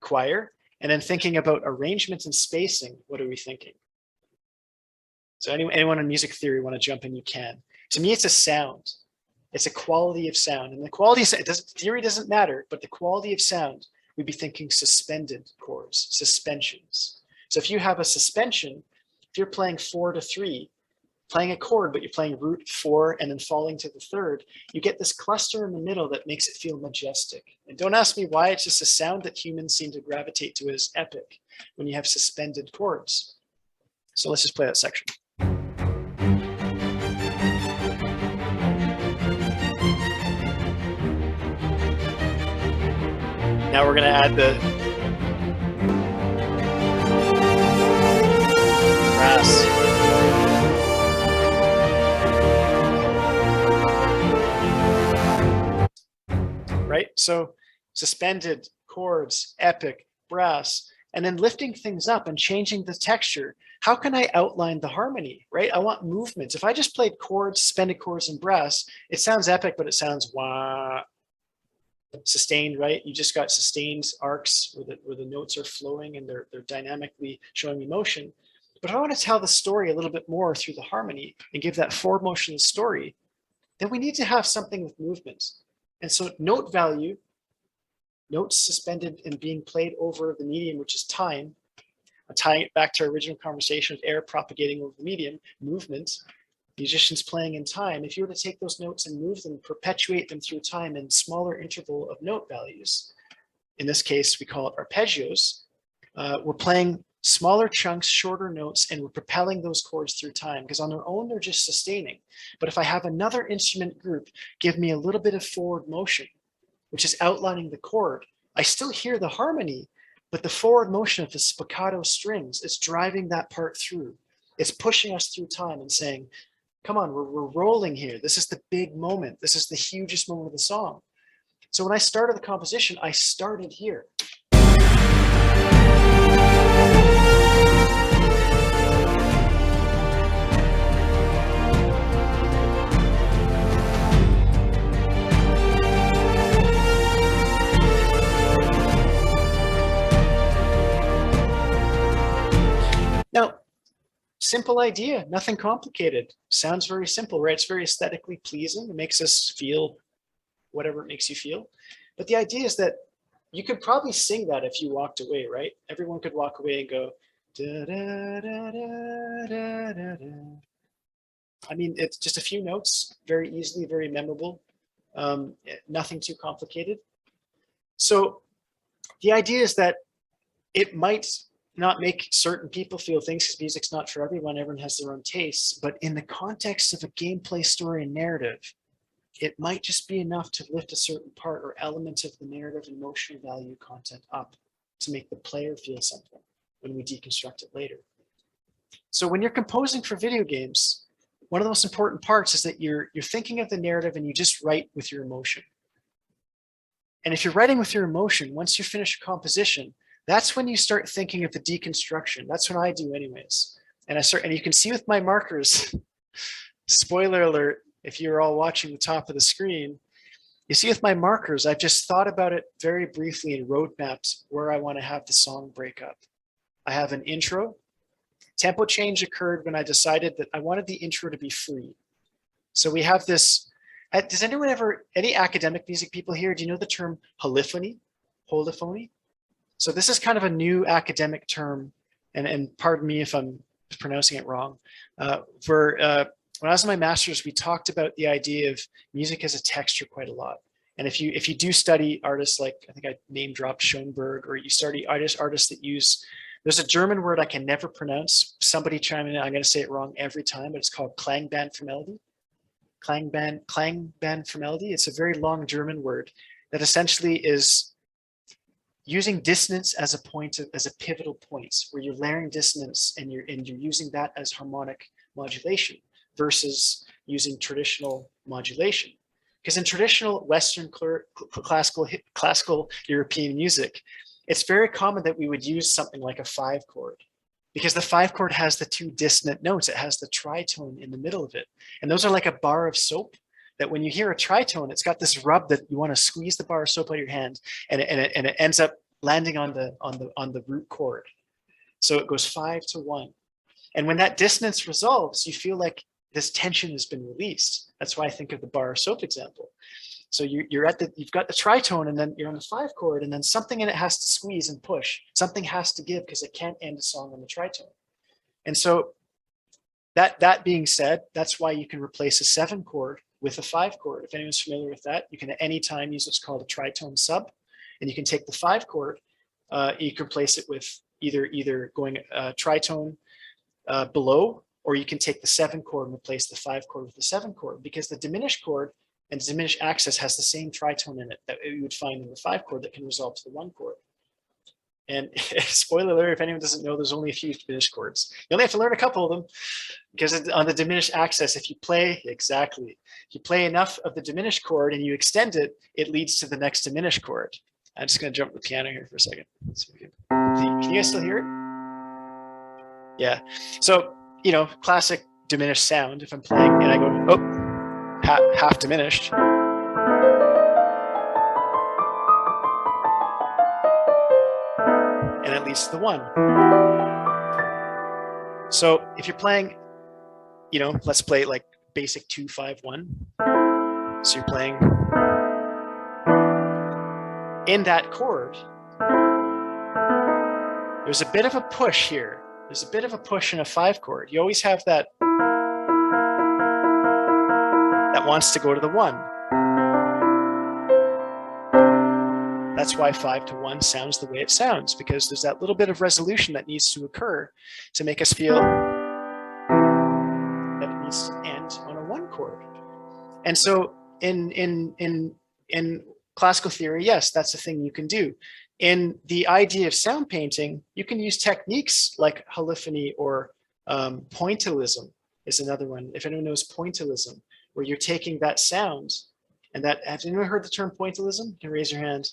choir, and then thinking about arrangement and spacing, what are we thinking? So anyone in music theory want to jump in, you can. To me, it's a sound. It's a quality of sound. And the quality of sound, theory doesn't matter, but the quality of sound, we'd be thinking suspended chords, suspensions. So if you have a suspension, if you're playing 4-3, playing a chord, but you're playing root 4 and then falling to the third, you get this cluster in the middle that makes it feel majestic. And don't ask me why, it's just a sound that humans seem to gravitate to as epic when you have suspended chords. So let's just play that section. Now we're going to add the brass. Right? So suspended, chords, epic, brass, and then lifting things up and changing the texture. How can I outline the harmony, right? I want movements. If I just played chords, suspended chords, and brass, it sounds epic, but it sounds wah. Sustained, right? You just got sustained arcs where the notes are flowing and they're dynamically showing emotion. But if I want to tell the story a little bit more through the harmony and give that forward motion of the story, then we need to have something with movement. And so note value, notes suspended and being played over the medium, which is time, tying it back to our original conversation of air propagating over the medium, movement, musicians playing in time. If you were to take those notes and move them, perpetuate them through time in smaller interval of note values, in this case, we call it arpeggios, we're playing smaller chunks, shorter notes, and we're propelling those chords through time, because on their own, they're just sustaining. But if I have another instrument group give me a little bit of forward motion, which is outlining the chord, I still hear the harmony, but the forward motion of the spiccato strings is driving that part through. It's pushing us through time and saying, come on, we're rolling here. This is the big moment. This is the hugest moment of the song. So when I started the composition, I started here. Now, simple idea, nothing complicated. Sounds very simple, right? It's very aesthetically pleasing. It makes us feel whatever it makes you feel. But the idea is that you could probably sing that if you walked away, right? Everyone could walk away and go, da, da, da, da, da, da, da. I mean, it's just a few notes, very easily, very memorable, nothing too complicated. So the idea is that it might not make certain people feel things, because music's not for everyone. Everyone has their own tastes. But in the context of a gameplay, story, and narrative, it might just be enough to lift a certain part or element of the narrative and emotional value content up to make the player feel something when we deconstruct it later. So when you're composing for video games, one of the most important parts is that you're thinking of the narrative and you just write with your emotion. And if you're writing with your emotion, once you finish a composition, that's when you start thinking of the deconstruction. That's what I do anyways. And you can see with my markers, spoiler alert, if you're all watching the top of the screen, you see with my markers, I've just thought about it very briefly and roadmapped where I want to have the song break up. I have an intro. Tempo change occurred when I decided that I wanted the intro to be free. So we have this, does anyone any academic music people here, do you know the term holophony? Holophony? So this is kind of a new academic term, and pardon me if I'm pronouncing it wrong. When I was in my master's, we talked about the idea of music as a texture quite a lot. And if you do study artists like, I think I name dropped Schoenberg, or you study artists that use, there's a German word I can never pronounce. Somebody chime in, I'm going to say it wrong every time, but it's called Klangband for melody. It's a very long German word that essentially is using dissonance as a pivotal point, where you're layering dissonance and you're using that as harmonic modulation versus using traditional modulation. Because in traditional Western classical European music, it's very common that we would use something like a 5 chord, because the 5 chord has the 2 dissonant notes. It has the tritone in the middle of it. And those are like a bar of soap, that when you hear a tritone, it's got this rub that you want to squeeze the bar of soap out of your hand, and it ends up landing on the root chord. So it goes 5 to 1. And when that dissonance resolves, you feel like this tension has been released. That's why I think of the bar of soap example. So you've got the tritone, and then you're on the 5 chord, and then something in it has to squeeze and push. Something has to give, because it can't end a song on the tritone. And so that being said, that's why you can replace a 7 chord with a 5 chord. If anyone's familiar with that, you can at any time use what's called a tritone sub, and you can take the 5 chord, you can replace it with either going tritone below, or you can take the 7 chord and replace the 5 chord with the 7 chord, because the diminished chord and the diminished access has the same tritone in it that you would find in the 5 chord that can resolve to the 1 chord. And spoiler alert, if anyone doesn't know, there's only a few diminished chords. You only have to learn a couple of them, because on the diminished access, if you play enough of the diminished chord and you extend it, it leads to the next diminished chord. I'm just going to jump the piano here for a second. Can you guys still hear it? Yeah. So, classic diminished sound. If I'm playing and I go, oh, half diminished. And it leads to the 1. So if you're playing, you know, let's play like basic 2-5-1. So you're playing in that chord. There's a bit of a push here. There's a bit of a push in a 5 chord. You always have that wants to go to the 1. That's why 5-1 sounds the way it sounds, because there's that little bit of resolution that needs to occur to make us feel that it needs to end on a 1 chord. And so in classical theory, yes, that's a thing you can do. In the idea of sound painting, you can use techniques like polyphony or pointillism is another one. If anyone knows pointillism, where you're taking that sound and that, have anyone heard the term pointillism? You can raise your hand.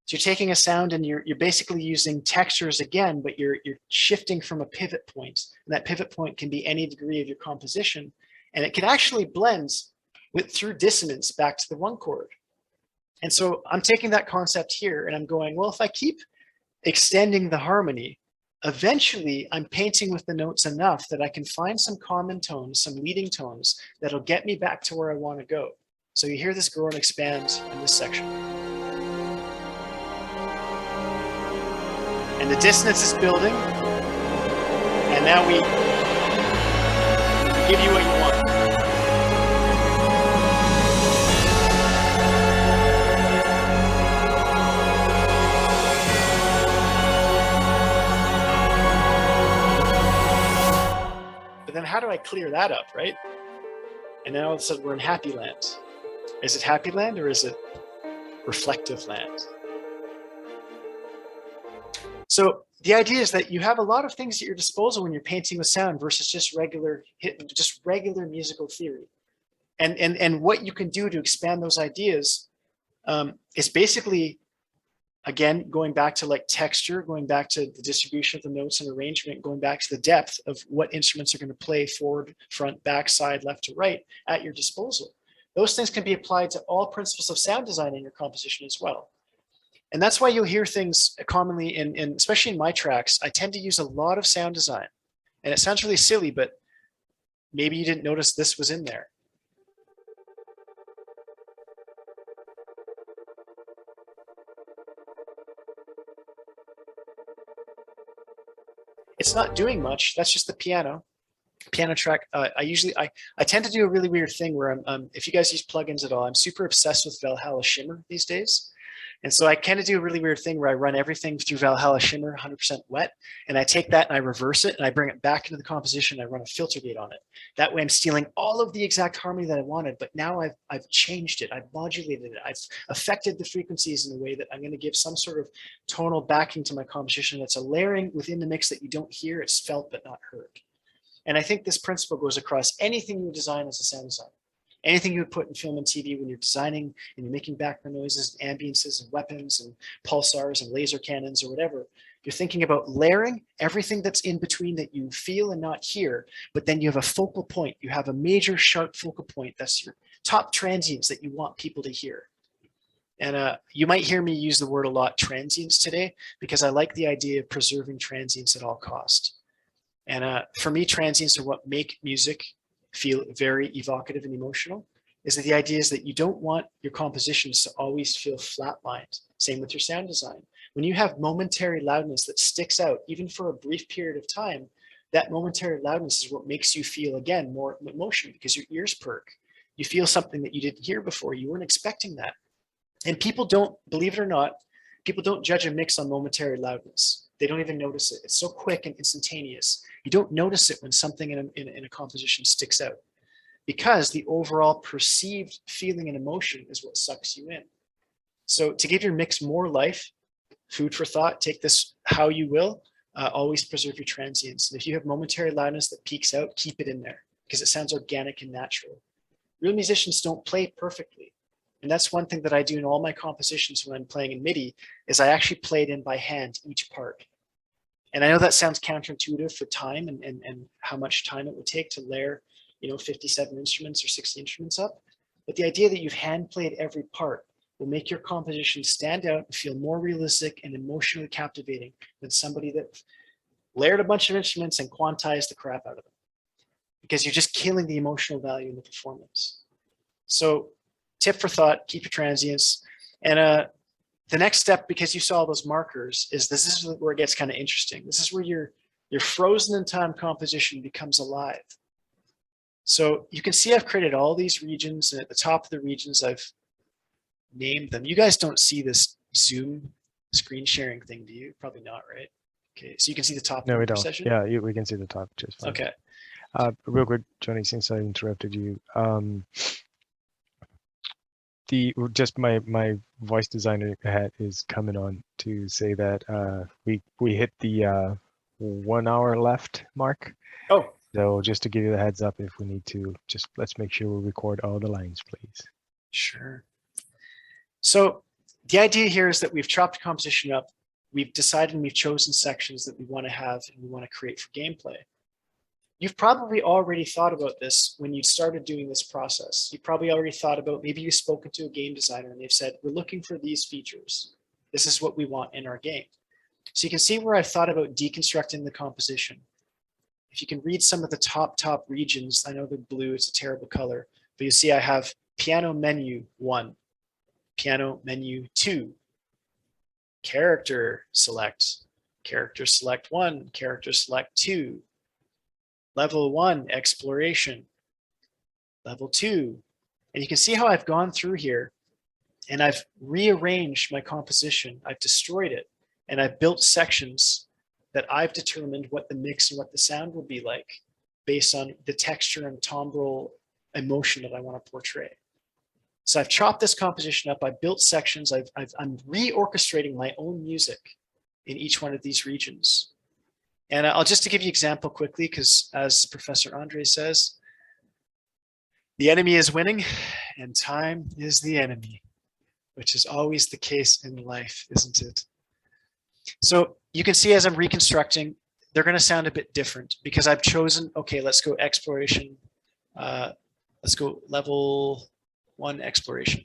So you're taking a sound and you're basically using textures again, but you're shifting from a pivot point. And that pivot point can be any degree of your composition. And it can actually blend through dissonance back to the 1 chord. And so I'm taking that concept here and I'm going, well, if I keep extending the harmony, eventually I'm painting with the notes enough that I can find some common tones, some leading tones that'll get me back to where I want to go. So you hear this grow and expand in this section. And the dissonance is building. And now we give you what you want. But then how do I clear that up, right? And then all of a sudden we're in happy land. Is it happy land or is it reflective land? So the idea is that you have a lot of things at your disposal when you're painting with sound versus just regular musical theory. And what you can do to expand those ideas is basically, again, going back to like texture, going back to the distribution of the notes and arrangement, going back to the depth of what instruments are going to play forward, front, back, side, left to right at your disposal. Those things can be applied to all principles of sound design in your composition as well. And that's why you'll hear things commonly especially in my tracks, I tend to use a lot of sound design. And it sounds really silly, but maybe you didn't notice this was in there. It's not doing much. That's just the piano track. I tend to do a really weird thing where if you guys use plugins at all, I'm super obsessed with Valhalla Shimmer these days. And so I kind of do a really weird thing where I run everything through Valhalla Shimmer 100% wet, and I take that and I reverse it and I bring it back into the composition. And I run a filter gate on it. That way I'm stealing all of the exact harmony that I wanted, but now I've changed it. I've modulated it. I've affected the frequencies in a way that I'm going to give some sort of tonal backing to my composition. That's a layering within the mix that you don't hear. It's felt but not heard. And I think this principle goes across anything you design as a sound designer. Anything you would put in film and TV when you're designing and you're making background noises, and ambiances, and weapons, and pulsars, and laser cannons, or whatever. You're thinking about layering everything that's in between that you feel and not hear, but then you have a focal point. You have a major sharp focal point. That's your top transients that you want people to hear. And you might hear me use the word a lot, transients, today, because I like the idea of preserving transients at all cost. And for me, transients are what make music feel very evocative and emotional. Is that the idea is that you don't want your compositions to always feel flatlined. Same with your sound design. When you have momentary loudness that sticks out, even for a brief period of time, that momentary loudness is what makes you feel, again, more emotion, because your ears perk. You feel something that you didn't hear before. You weren't expecting that. And people don't, believe it or not, people don't judge a mix on momentary loudness. They don't even notice it. It's so quick and instantaneous. You don't notice it when something in a composition sticks out, because the overall perceived feeling and emotion is what sucks you in. So to give your mix more life, food for thought, take this how you will, always preserve your transients. And if you have momentary loudness that peaks out, keep it in there, because it sounds organic and natural. Real musicians don't play perfectly. And that's one thing that I do in all my compositions when I'm playing in MIDI, is I actually play it in by hand, each part. And I know that sounds counterintuitive for time and how much time it would take to layer, 57 instruments or 60 instruments up. But the idea that you've hand played every part will make your composition stand out and feel more realistic and emotionally captivating than somebody that layered a bunch of instruments and quantized the crap out of them, because you're just killing the emotional value in the performance. So tip for thought, keep your transients. And the next step, because you saw those markers, is this is where it gets kind of interesting. This is where your frozen in time composition becomes alive. So you can see I've created all these regions, and at the top of the regions, I've named them. You guys don't see this Zoom screen sharing thing, do you? Probably not, right? Okay, so you can see the top. No, we don't. session? Yeah, we can see the top just fine. Okay. Real quick, Johnny, since I interrupted you, just my voice designer hat is coming on to say that we hit the 1 hour left mark. Oh, So just to give you the heads up, if we need to, just let's make sure we record all the lines, please. sure. So the idea here is that we've chopped the composition up. We've decided and we've chosen sections that we want to have and we want to create for gameplay. You've probably already thought about this when you started doing this process. You probably already thought about, maybe you've spoken to a game designer and they've said, we're looking for these features. This is what we want in our game. So you can see where I've thought about deconstructing the composition. If you can read some of the top regions, I know they're blue, it's a terrible color, but you see I have piano menu 1, piano menu 2, character select 1, character select 2, level 1 exploration, level 2. And you can see how I've gone through here and I've rearranged my composition. I've destroyed it and I've built sections that I've determined what the mix and what the sound will be like based on the texture and timbral emotion that I want to portray. So I've chopped this composition up. I've built sections. I'm reorchestrating my own music in each one of these regions. And I'll just to give you an example quickly, because as Professor Andre says, the enemy is winning and time is the enemy, which is always the case in life, isn't it? So you can see as I'm reconstructing, they're going to sound a bit different because I've chosen, okay, let's go exploration. Let's go level 1 exploration.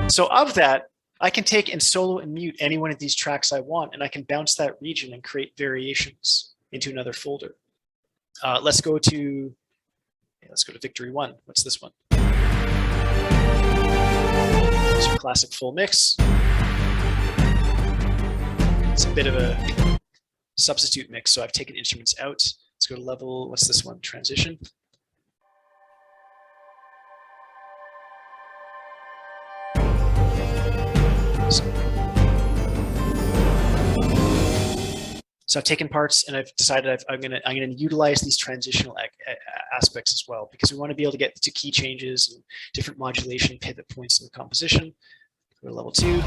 So of that, I can take and solo and mute any one of these tracks I want, and I can bounce that region and create variations into another folder. Let's go to Victory 1. What's this one? It's your classic full mix. It's a bit of a substitute mix, so I've taken instruments out. Let's go to level, what's this one? Transition. So I've taken parts and I've decided I'm gonna utilize these transitional aspects as well, because we want to be able to get to key changes and different modulation pivot points in the composition. Go to level 2.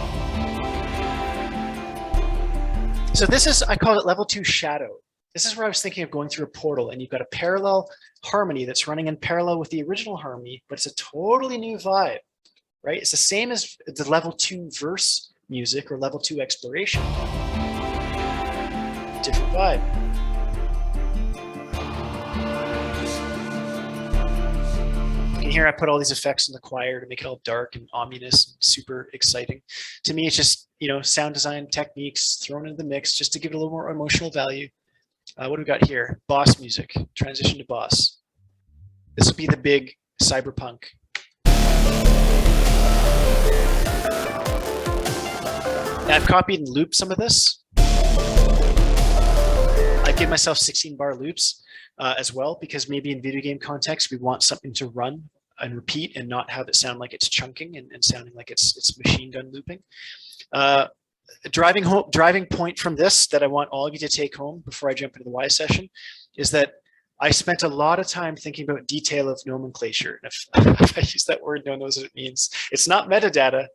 So this is, I call it level 2 shadow. This is where I was thinking of going through a portal and you've got a parallel harmony that's running in parallel with the original harmony, but it's a totally new vibe, right? It's the same as the level 2 verse music or level 2 exploration. Different vibe. You can hear I put all these effects in the choir to make it all dark and ominous and super exciting. To me, it's just, you know, sound design techniques thrown into the mix just to give it a little more emotional value. What do we got here? Boss music, transition to boss. This will be the big cyberpunk. Now I've copied and looped some of this. I give myself 16-bar loops as well, because maybe in video game context, we want something to run and repeat and not have it sound like it's chunking and sounding like it's machine gun looping. Driving point from this that I want all of you to take home before I jump into the Wise session is that I spent a lot of time thinking about detail of nomenclature. And if I use that word, no one knows what it means. It's not metadata.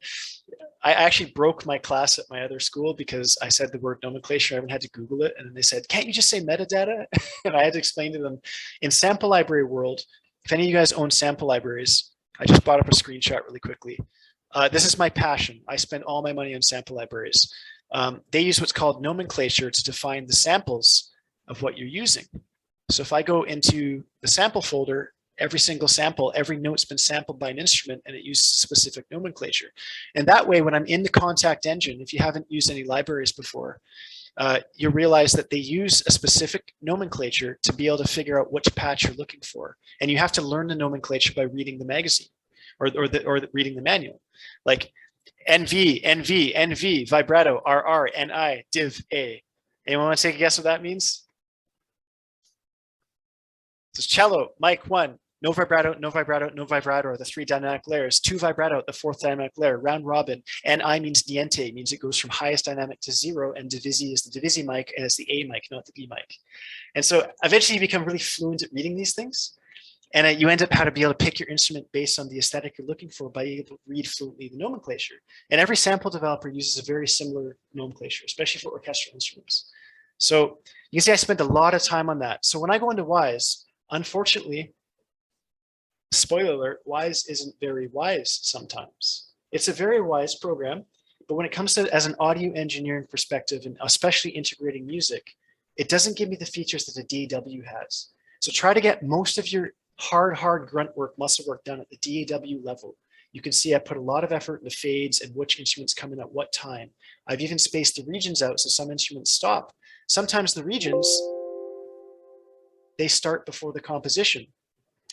I actually broke my class at my other school because I said the word nomenclature. Everyone had to Google it. And then they said, can't you just say metadata? And I had to explain to them, in sample library world, if any of you guys own sample libraries, I just brought up a screenshot really quickly. This is my passion. I spend all my money on sample libraries. They use what's called nomenclature to define the samples of what you're using. So if I go into the sample folder every single sample, every note's been sampled by an instrument and it uses a specific nomenclature. And that way, when I'm in the Contact engine, if you haven't used any libraries before, you realize that they use a specific nomenclature to be able to figure out which patch you're looking for. And you have to learn the nomenclature by reading the magazine or reading the manual. Like NV, NV, NV, vibrato, RR, NI, div, A. Anyone want to take a guess what that means? So cello, mic 1, no vibrato, no vibrato, no vibrato are the 3 dynamic layers, 2 vibrato, the 4th dynamic layer, round robin. NI means niente, means it goes from highest dynamic to 0, and divisi is the divisi mic, and it's the A mic, not the B mic. And so eventually you become really fluent at reading these things, and you end up how to be able to pick your instrument based on the aesthetic you're looking for by being able to read fluently the nomenclature. And every sample developer uses a very similar nomenclature, especially for orchestral instruments. So you can see I spent a lot of time on that. So when I go into Wwise, unfortunately, spoiler alert, Wwise isn't very wise sometimes. It's a very wise program, but when it comes to as an audio engineering perspective, and especially integrating music, it doesn't give me the features that the DAW has. So try to get most of your hard grunt work, muscle work done at the DAW level. You can see I put a lot of effort into fades and which instruments come in at what time. I've even spaced the regions out so some instruments stop. Sometimes the regions, they start before the composition.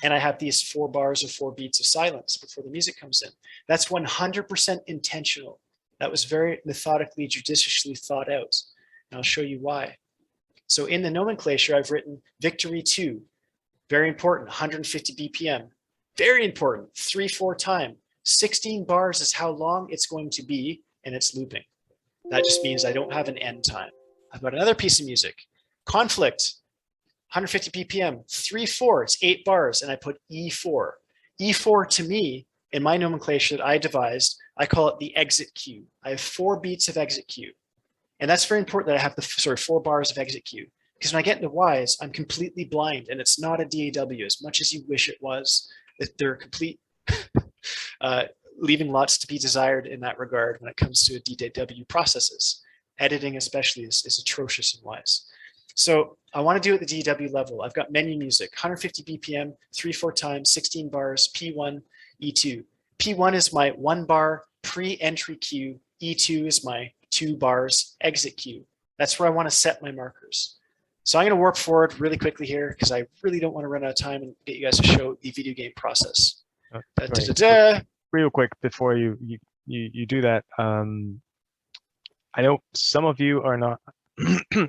And I have these 4 bars or 4 beats of silence before the music comes in. That's 100% intentional. That was very methodically, judiciously thought out. And I'll show you why. So in the nomenclature, I've written Victory 2, very important, 150 BPM. Very important, 3/4 time. 16 bars is how long it's going to be, and it's looping. That just means I don't have an end time. I've got another piece of music, Conflict, 150 BPM, 3/4, it's 8 bars, and I put E4. E4 to me, in my nomenclature that I devised, I call it the exit cue. I have 4 beats of exit cue. And that's very important that I have the 4 bars of exit cue. Because when I get into Wwise, I'm completely blind, and it's not a DAW as much as you wish it was. They're complete, leaving lots to be desired in that regard when it comes to DAW processes. Editing especially is atrocious in Wwise. So I want to do it at the DAW level. I've got menu music, 150 BPM, 3/4 time, 16 bars, P1, E2. P1 is my 1 bar pre-entry cue. E2 is my 2 bars exit cue. That's where I want to set my markers. So I'm going to warp forward really quickly here because I really don't want to run out of time and get you guys to show the video game process. Real quick before you do that, I know some of you are not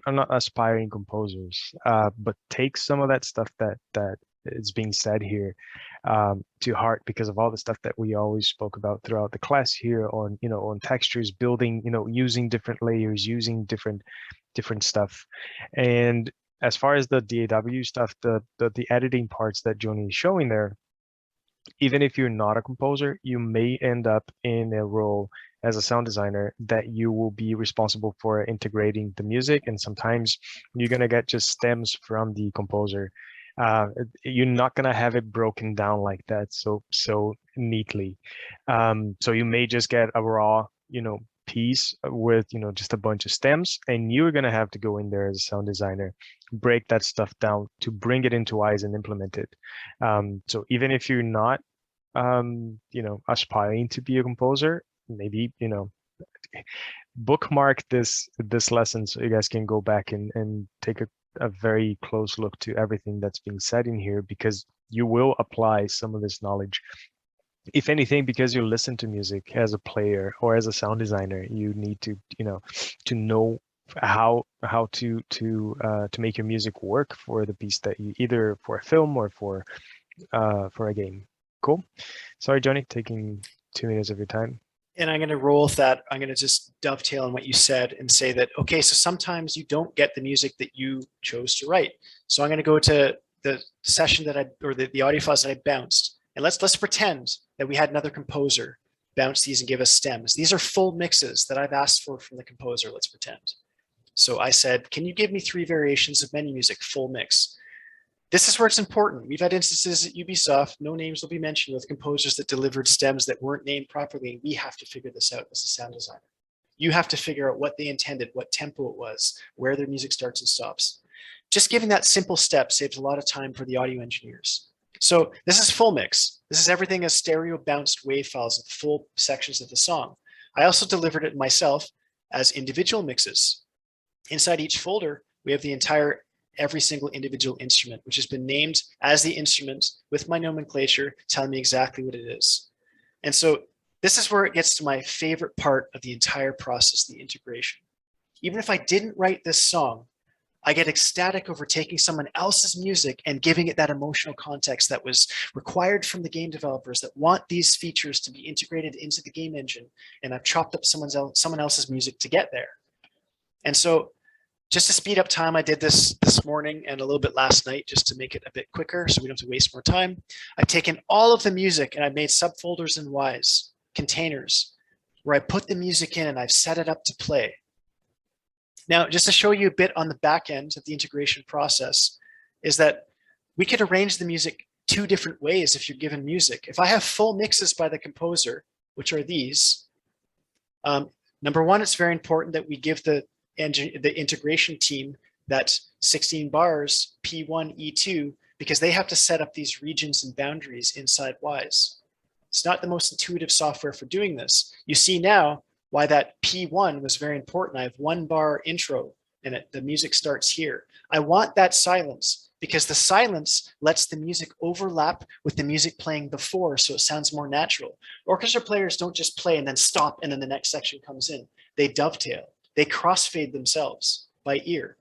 are not aspiring composers, but take some of that stuff that is being said here to heart, because of all the stuff that we always spoke about throughout the class here on on textures, building, using different layers, using different stuff. And as far as the DAW stuff, the editing parts that Joni is showing there, even if you're not a composer, you may end up in a role as a sound designer that you will be responsible for integrating the music, and sometimes you're gonna get just stems from the composer. You're not gonna have it broken down like that so neatly. So you may just get a raw, piece with just a bunch of stems, and you're gonna have to go in there as a sound designer, break that stuff down to bring it into Wwise and implement it. So even if you're not aspiring to be a composer, maybe bookmark this lesson so you guys can go back and take a very close look to everything that's being said in here, because you will apply some of this knowledge. If anything, because you listen to music as a player or as a sound designer, you need to to know how to make your music work for the piece that you, either for a film or for a game. Cool. Sorry, Johnny, taking 2 minutes of your time. And I'm going to roll with that. I'm going to just dovetail on what you said and say that, okay, so sometimes you don't get the music that you chose to write. So I'm going to go to the session that the audio files that I bounced. And let's pretend that we had another composer bounce these and give us stems. These are full mixes that I've asked for from the composer, let's pretend. So I said, can you give me 3 variations of menu music, full mix? This is where it's important. We've had instances at Ubisoft, no names will be mentioned, with composers that delivered stems that weren't named properly. We have to figure this out as a sound designer. You have to figure out what they intended, what tempo it was, where their music starts and stops. Just giving that simple step saves a lot of time for the audio engineers. So this is full mix. This is everything as stereo bounced wave files of the full sections of the song. I also delivered it myself as individual mixes. Inside each folder, we have the entire, every single individual instrument, which has been named as the instrument with my nomenclature, telling me exactly what it is. And so this is where it gets to my favorite part of the entire process, the integration. Even if I didn't write this song, I get ecstatic over taking someone else's music and giving it that emotional context that was required from the game developers that want these features to be integrated into the game engine. And I've chopped up someone else's music to get there. And so just to speed up time, I did this morning and a little bit last night just to make it a bit quicker so we don't have to waste more time. I've taken all of the music and I've made subfolders in Wwise containers where I put the music in and I've set it up to play. Now, just to show you a bit on the back end of the integration process is that we could arrange the music two different ways if you're given music. If I have full mixes by the composer, which are these, number one, it's very important that we give the integration team that 16 bars, P1, E2, because they have to set up these regions and boundaries inside Wwise. It's not the most intuitive software for doing this. You see now why that P1 was very important. I have 1 bar intro and the music starts here. I want that silence because the silence lets the music overlap with the music playing before so it sounds more natural. Orchestra players don't just play and then stop and then the next section comes in. They dovetail. They crossfade themselves by ear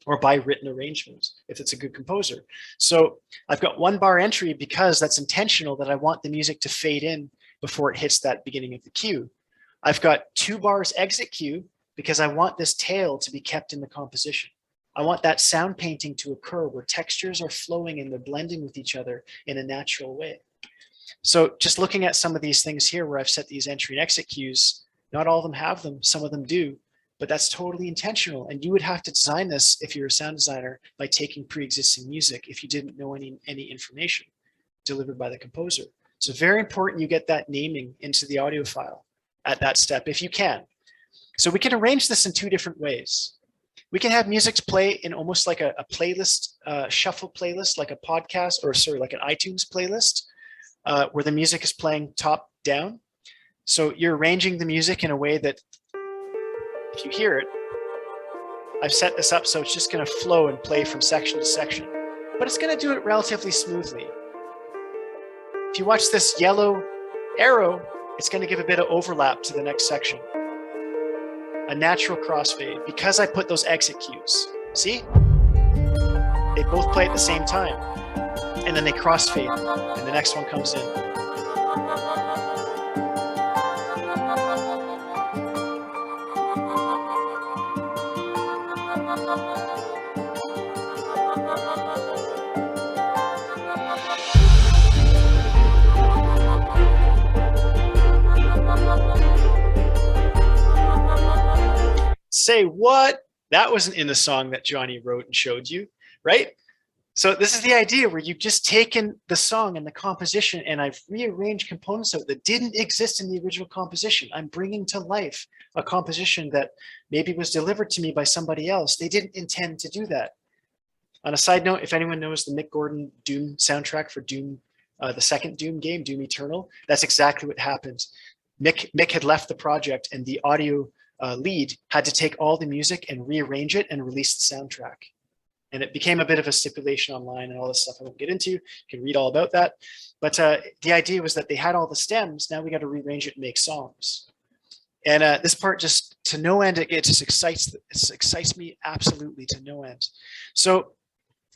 or by written arrangement if it's a good composer. So I've got 1 bar entry because that's intentional that I want the music to fade in before it hits that beginning of the cue. I've got 2 bars exit cue because I want this tail to be kept in the composition. I want that sound painting to occur where textures are flowing and they're blending with each other in a natural way. So just looking at some of these things here where I've set these entry and exit cues, not all of them have them, some of them do, but that's totally intentional. And you would have to design this if you're a sound designer by taking pre-existing music if you didn't know any information delivered by the composer. So very important you get that naming into the audio file at that step if you can. So we can arrange this in 2 different ways. We can have music to play in almost like a playlist, shuffle playlist, like a podcast, or sorry, like an iTunes playlist, where the music is playing top down. So you're arranging the music in a way that if you hear it, I've set this up so it's just going to flow and play from section to section, but it's going to do it relatively smoothly. If you watch this yellow arrow, it's going to give a bit of overlap to the next section. A natural crossfade because I put those exit cues. See? They both play at the same time. And then they crossfade and the next one comes in. Say what? That wasn't in the song that Johnny wrote and showed you, right? So this is the idea where you've just taken the song and the composition and I've rearranged components of it that didn't exist in the original composition. I'm bringing to life a composition that maybe was delivered to me by somebody else. They didn't intend to do that. On a side note, if anyone knows the Mick Gordon Doom soundtrack for Doom, the second Doom game, Doom Eternal, that's exactly what happened. Mick had left the project and the audio lead had to take all the music and rearrange it and release the soundtrack. And it became a bit of a stipulation online and all this stuff I won't get into. You can read all about that. But the idea was that they had all the stems. Now we got to rearrange it and make songs. And this part just to no end, it just excites me absolutely to no end. So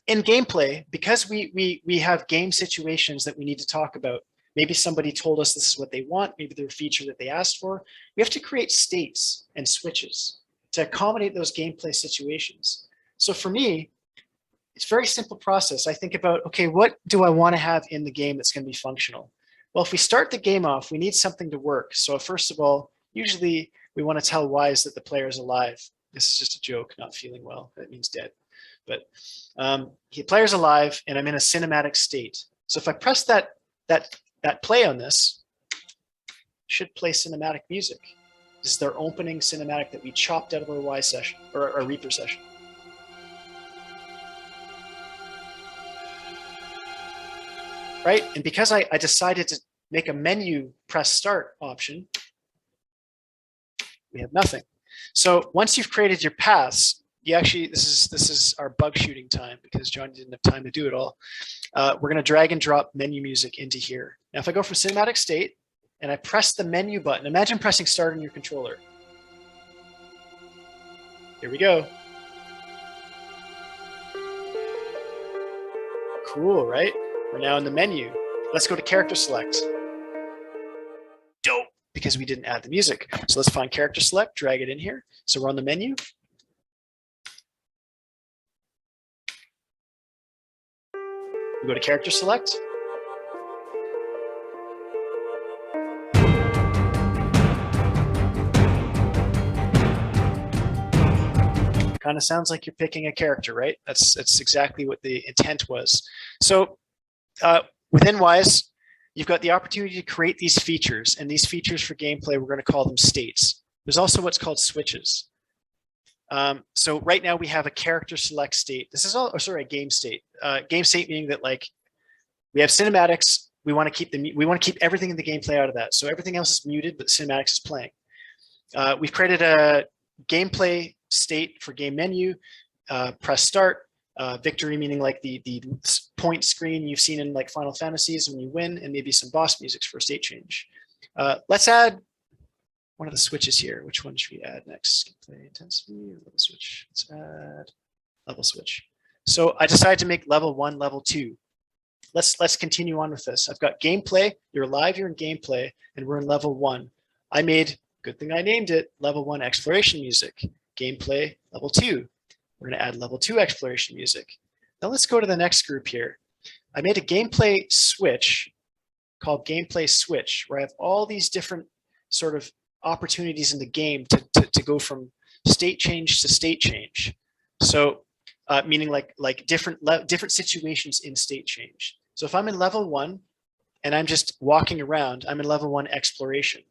in gameplay, because we have game situations that we need to talk about, maybe somebody told us this is what they want, maybe they're a feature that they asked for, we have to create states and switches to accommodate those gameplay situations. So for me, it's a very simple process. I think about, okay, what do I want to have in the game that's going to be functional? Well, if we start the game off, we need something to work. So first of all, usually we want to tell Wwise that the player is alive. This is just a joke, not feeling well. That means dead. But the player's alive and I'm in a cinematic state. So if I press that play on this, it should play cinematic music. This is their opening cinematic that we chopped out of our Wwise session or our Reaper session. right? And because I decided to make a menu press start option, we have nothing. So once you've created your paths, you actually, this is our bug shooting time because John didn't have time to do it all. We're going to drag and drop menu music into here. Now, if I go from cinematic state and I press the menu button, imagine pressing start on your controller. Here we go. Cool, right? We're now in the menu. Let's go to character select. Dope, because we didn't add the music. So let's find character select, drag it in here. So we're on the menu. We go to character select. Kind of sounds like you're picking a character, right? That's exactly what the intent was. So within Wwise, you've got the opportunity to create these features, and these features for gameplay, we're going to call them states. There's also what's called switches. So right now we have a character select state. This is all, oh, sorry, a game state. Game state meaning that like we have cinematics. We want to keep everything in the gameplay out of that. So everything else is muted, but cinematics is playing. We've created a gameplay state for game menu. Press start. Victory meaning like the point screen you've seen in like Final Fantasies when you win, and maybe some boss music for a state change. Let's add one of the switches here. Which one should we add next? Gameplay intensity or level switch? Let's add level switch. So I decided to make level 1, level 2. Let's continue on with this. I've got gameplay. You're live, you're in gameplay, and we're in level 1. I made, good thing I named it, level 1 exploration music. Gameplay, level 2. We're going to add level 2 exploration music. Now let's go to the next group here. I made a gameplay switch called gameplay switch, where I have all these different sort of opportunities in the game to go from state change to state change. So meaning like different situations in state change. So if I'm in level 1 and I'm just walking around, I'm in level 1 exploration.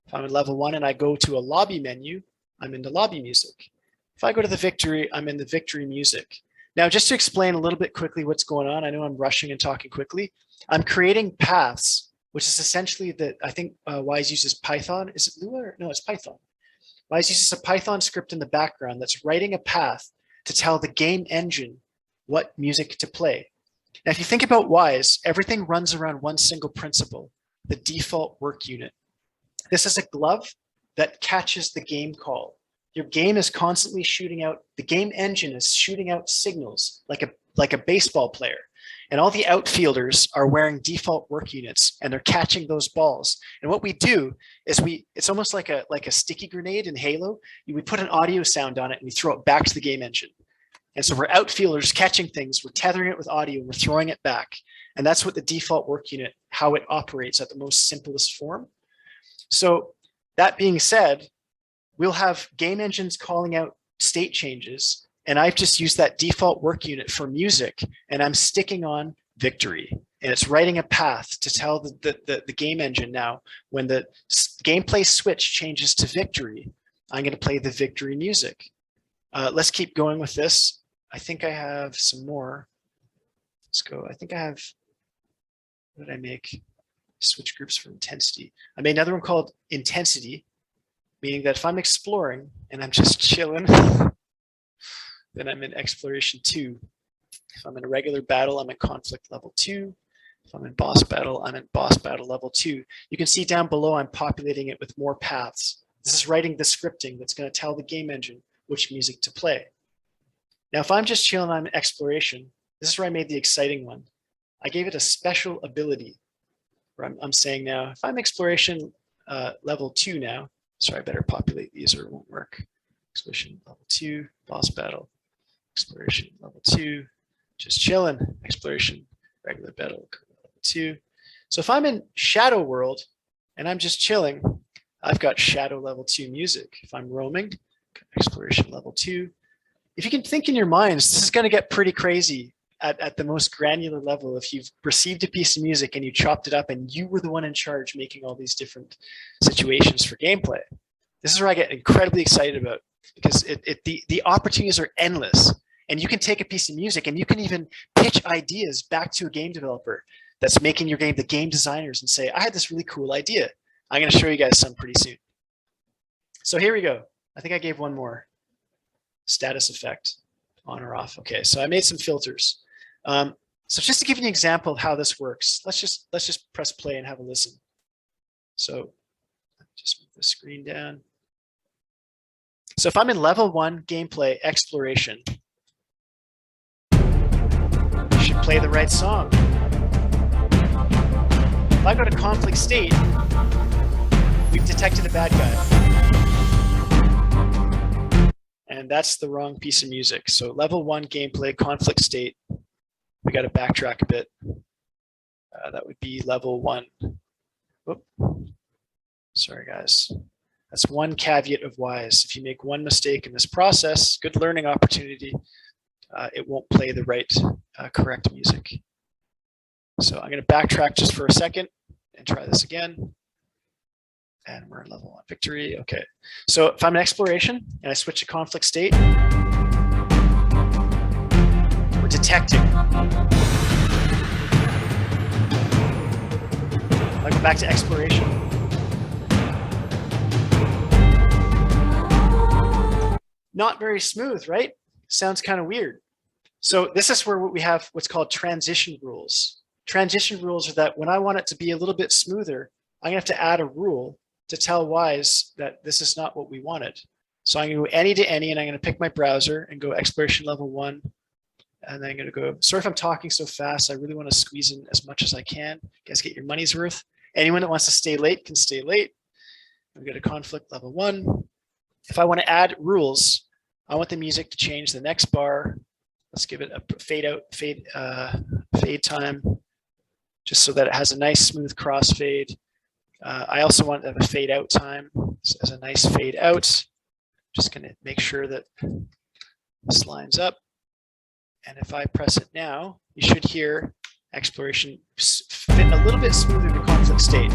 If I'm in level 1 and I go to a lobby menu, I'm in the lobby music. If I go to the victory, I'm in the victory music. Now, just to explain a little bit quickly what's going on, I know I'm rushing and talking quickly. I'm creating paths, which is essentially that I think Wwise uses Python. Is it Lua? Or? No, it's Python. Wwise uses a Python script in the background that's writing a path to tell the game engine what music to play. Now, if you think about Wwise, everything runs around one single principle, the default work unit. This is a glove that catches the game call. Your game is constantly shooting out, the game engine is shooting out signals like a baseball player. And all the outfielders are wearing default work units and they're catching those balls. And what we do is it's almost like a sticky grenade in Halo. We put an audio sound on it and we throw it back to the game engine. And so we're outfielders catching things, we're tethering it with audio, we're throwing it back. And that's what the default work unit, how it operates at the most simplest form. So that being said, we'll have game engines calling out state changes, and I've just used that default work unit for music, and I'm sticking on victory. And it's writing a path to tell the game engine now, when the gameplay switch changes to victory, I'm going to play the victory music. Let's keep going with this. I think I have some more. Let's go. I think I have, what did I make? Switch groups for intensity. I made another one called intensity, meaning that if I'm exploring and I'm just chilling, then I'm in exploration 2. If I'm in a regular battle, I'm in conflict level 2. If I'm in boss battle, I'm in boss battle level 2. You can see down below, I'm populating it with more paths. This is writing the scripting that's going to tell the game engine which music to play. Now, if I'm just chilling, I'm in exploration. This is where I made the exciting one. I gave it a special ability where I'm saying now, if I'm exploration level 2 now, sorry, I better populate these or it won't work. Exploration level 2, boss battle, exploration level 2, just chilling, exploration, regular battle, level 2. So if I'm in Shadow World and I'm just chilling, I've got Shadow level 2 music. If I'm roaming, exploration level 2. If you can think in your minds, this is going to get pretty crazy at the most granular level. If you've received a piece of music and you chopped it up and you were the one in charge making all these different situations for gameplay. This is where I get incredibly excited about, because the opportunities are endless. And you can take a piece of music and you can even pitch ideas back to a game developer. that's making your game the game designers and say, I had this really cool idea. I'm going to show you guys some pretty soon. So here we go. I think I gave one more status effect, on or off. Okay, so I made some filters. So just to give you an example of how this works, let's just press play and have a listen. So just move the screen down. So if I'm in level 1 gameplay exploration, you should play the right song. If I go to conflict state, we've detected a bad guy. And that's the wrong piece of music. So level 1 gameplay conflict state, we got to backtrack a bit. That would be level 1. Oop. Sorry, guys. That's one caveat of Wwise. If you make one mistake in this process, good learning opportunity, it won't play the right correct music. So I'm going to backtrack just for a second and try this again. And we're in level 1 victory. Okay. So if I'm in exploration and I switch to conflict state, we're detecting. I go back to exploration. Not very smooth, right? Sounds kind of weird. So this is where we have what's called transition rules. Transition rules are that when I want it to be a little bit smoother, I'm gonna have to add a rule to tell Wwise that this is not what we wanted. So I'm gonna go any to any, and I'm gonna pick my browser and go exploration level 1. And then I'm gonna go, sorry if I'm talking so fast, I really wanna squeeze in as much as I can. You guys get your money's worth. Anyone that wants to stay late can stay late. We go to conflict level 1. If I wanna add rules, I want the music to change the next bar. Let's give it a fade time, just so that it has a nice smooth crossfade. I also want to have a fade out time as a nice fade out. Just gonna make sure that this lines up. And if I press it now, you should hear exploration fit a little bit smoother to conflict state.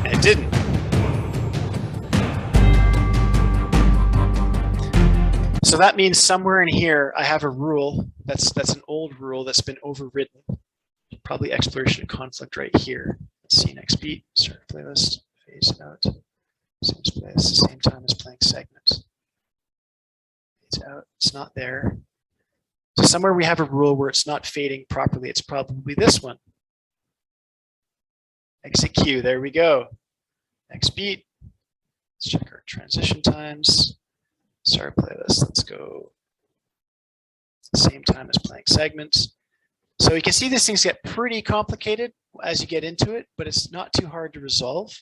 And it didn't. So that means somewhere in here, I have a rule that's an old rule that's been overridden. Probably exploration and conflict right here. Let's see next beat, start playlist, phase it out. Seems play this the same time as playing segments. Fades out, it's not there. So somewhere we have a rule where it's not fading properly. It's probably this one. Exit cue, there we go. Next beat, let's check our transition times. Start playlist, let's go. It's the same time as playing segments. So you can see these things get pretty complicated as you get into it, but it's not too hard to resolve.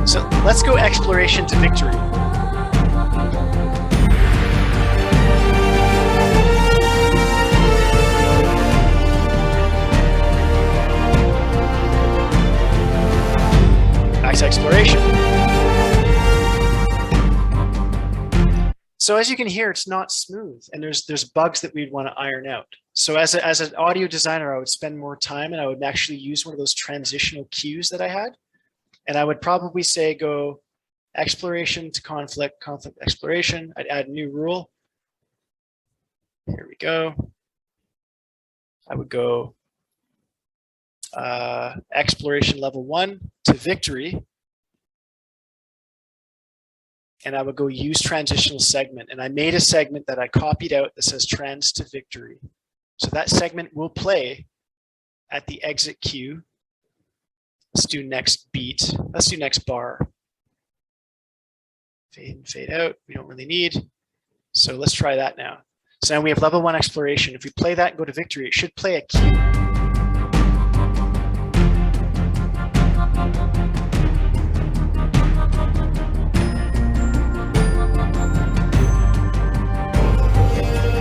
So let's go exploration to victory. Back to exploration. So as you can hear, it's not smooth, and there's bugs that we'd want to iron out. So as an audio designer, I would spend more time, and I would actually use one of those transitional cues that I had, and I would probably say go exploration to conflict, conflict exploration. I'd add a new rule. Here we go. I would go exploration level 1 to victory. And I would go use transitional segment. And I made a segment that I copied out that says trans to victory. So that segment will play at the exit cue. Let's do next beat. Let's do next bar. Fade and fade out, we don't really need. So let's try that now. So now we have level 1 exploration. If we play that and go to victory, it should play a cue.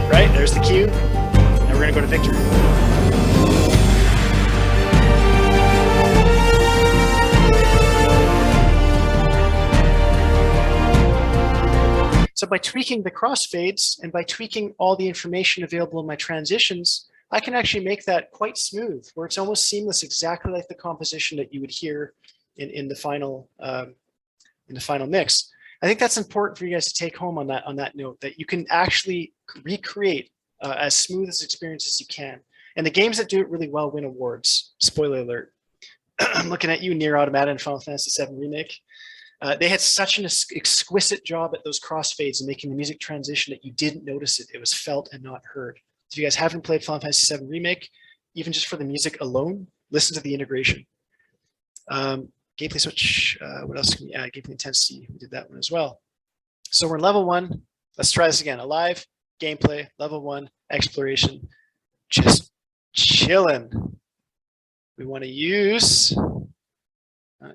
Right, there's the cue. Now we're gonna go to victory. So by tweaking the crossfades and by tweaking all the information available in my transitions, I can actually make that quite smooth, where it's almost seamless, exactly like the composition that you would hear in the final mix. I think that's important for you guys to take home on that note, that you can actually recreate as smooth as experience as you can. And the games that do it really well win awards. Spoiler alert. I'm looking at you, Nier Automata and Final Fantasy VII Remake. They had such an exquisite job at those crossfades and making the music transition that you didn't notice it. It was felt and not heard. If you guys haven't played Final Fantasy VII Remake, even just for the music alone, listen to the integration. Gameplay switch, what else can we add? Gameplay intensity, we did that one as well. So we're level 1. Let's try this again. Alive, gameplay, level 1, exploration, just chilling. We want to use,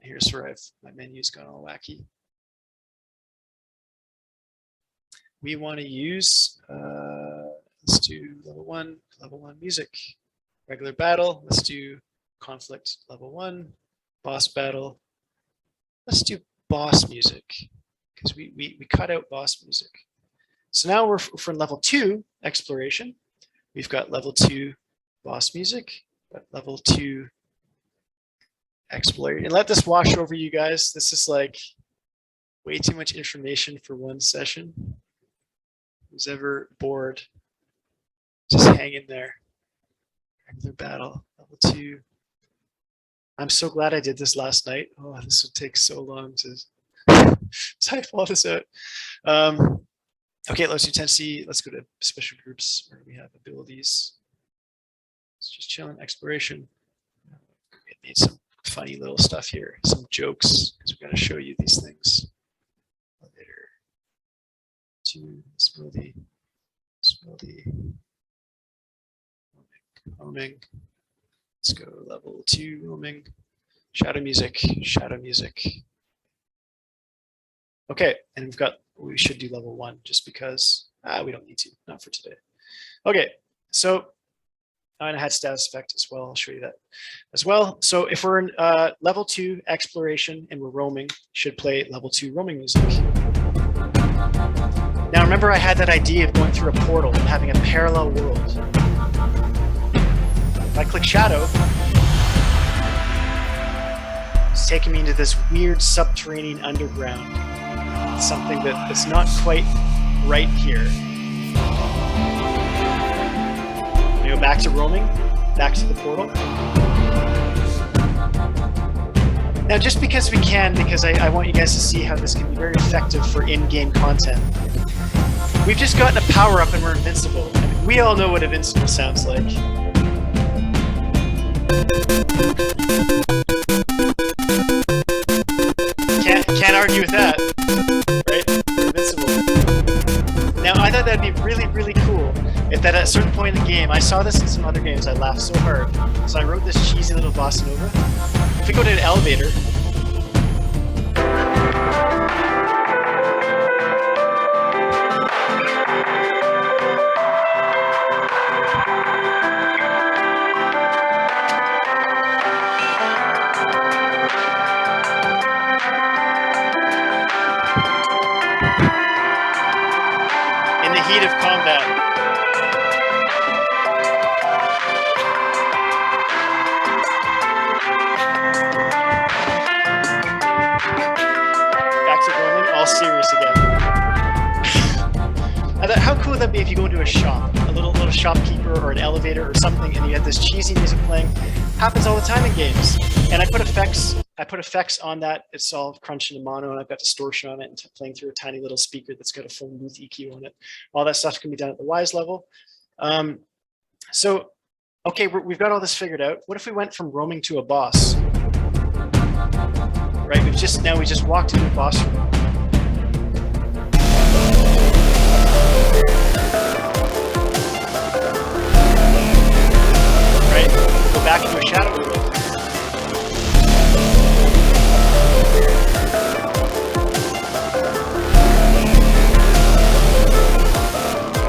here's where my menu's gone all wacky. We want to use, let's do level 1 music, regular battle. Let's do conflict level 1, boss battle. Let's do boss music because we cut out boss music. So now we're for level 2 exploration. We've got level 2 boss music, level 2 exploration. And let this wash over you guys. This is like way too much information for one session. Who's ever bored, just hang in there. Regular battle, level 2. I'm so glad I did this last night. Oh, this would take so long to type all this out. Okay, let's do intensity. Let's go to special groups where we have abilities. It's just chilling, exploration. It made some funny little stuff here, some jokes, because we're going to show you these things later. To smoothie, homing. Let's go level 2 homing. Shadow music. Okay, and we should do level 1 just because we don't need to, not for today. Okay, so and I had status effect as well. I'll show you that as well. So if we're in level 2 exploration and we're roaming, should play level 2 roaming music. Now remember, I had that idea of going through a portal and having a parallel world. If I click shadow, it's taking me into this weird subterranean underground. Something that's not quite right here. I go back to roaming, back to the portal. Now, just because we can, because I want you guys to see how this can be very effective for in-game content. We've just gotten a power-up and we're invincible. I mean, we all know what invincible sounds like. Can't argue with that, right? We're invincible. Now, I thought that'd be really, really cool if that at a certain point in the game, I saw this in some other games, I laughed so hard. So I wrote this cheesy little bossa nova. If we go to an elevator, in the heat of combat. Back to roaming, all serious again. I thought, how cool would that be if you go into a shop, a little shopkeeper or an elevator or something, and you had this cheesy music playing? Happens all the time in games. And I put effects on that. It's all crunched into mono, and I've got distortion on it and playing through a tiny little speaker that's got a full booth EQ on it. All that stuff can be done at the Wwise level. So, okay, we've got all this figured out. What if we went from roaming to a boss? Right, we just walked into a boss room. Right, go back into a shadow world.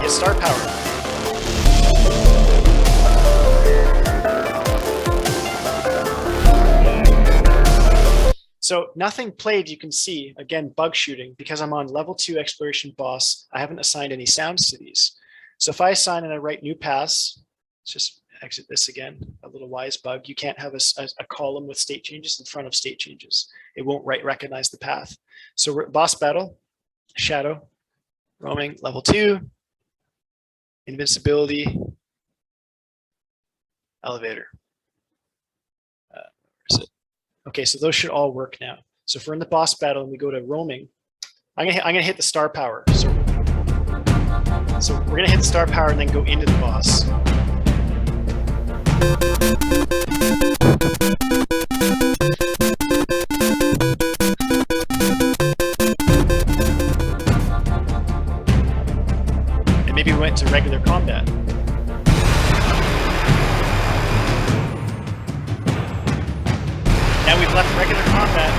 Get star power. So nothing played, you can see, again, bug shooting, because I'm on level 2 exploration boss, I haven't assigned any sounds to these. So if I assign and I write new paths, let's just exit this again, a little Wwise bug, you can't have a column with state changes in front of state changes. It won't recognize the path. So boss battle, shadow, roaming, level 2, invincibility, elevator. Where is it? Okay, so those should all work now. So if we're in the boss battle and we go to roaming, I'm gonna hit the star power. So we're gonna hit the star power and then go into the boss. And maybe we went to regular combat. Now we've left regular combat,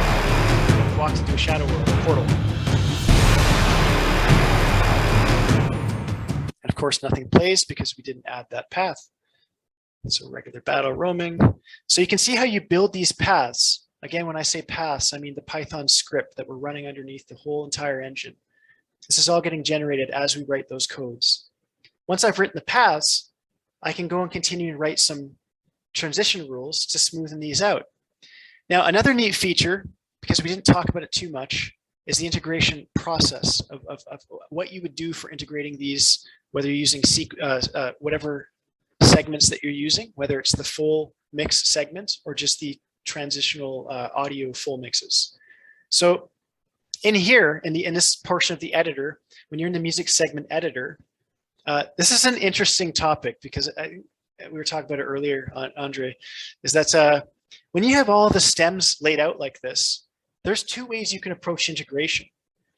we've walked into a shadow world, a portal. And of course nothing plays because we didn't add that path. So regular battle, roaming. So you can see how you build these paths. Again, when I say paths, I mean the Python script that we're running underneath the whole entire engine. This is all getting generated as we write those codes. Once I've written the paths, I can go and continue and write some transition rules to smoothen these out. Now, another neat feature, because we didn't talk about it too much, is the integration process of what you would do for integrating these, whether you're using whatever segments that you're using, whether it's the full mix segment or just the transitional audio full mixes. So in here, in this portion of the editor, when you're in the music segment editor, this is an interesting topic because we were talking about it earlier, Andre, is that when you have all the stems laid out like this, there's two ways you can approach integration.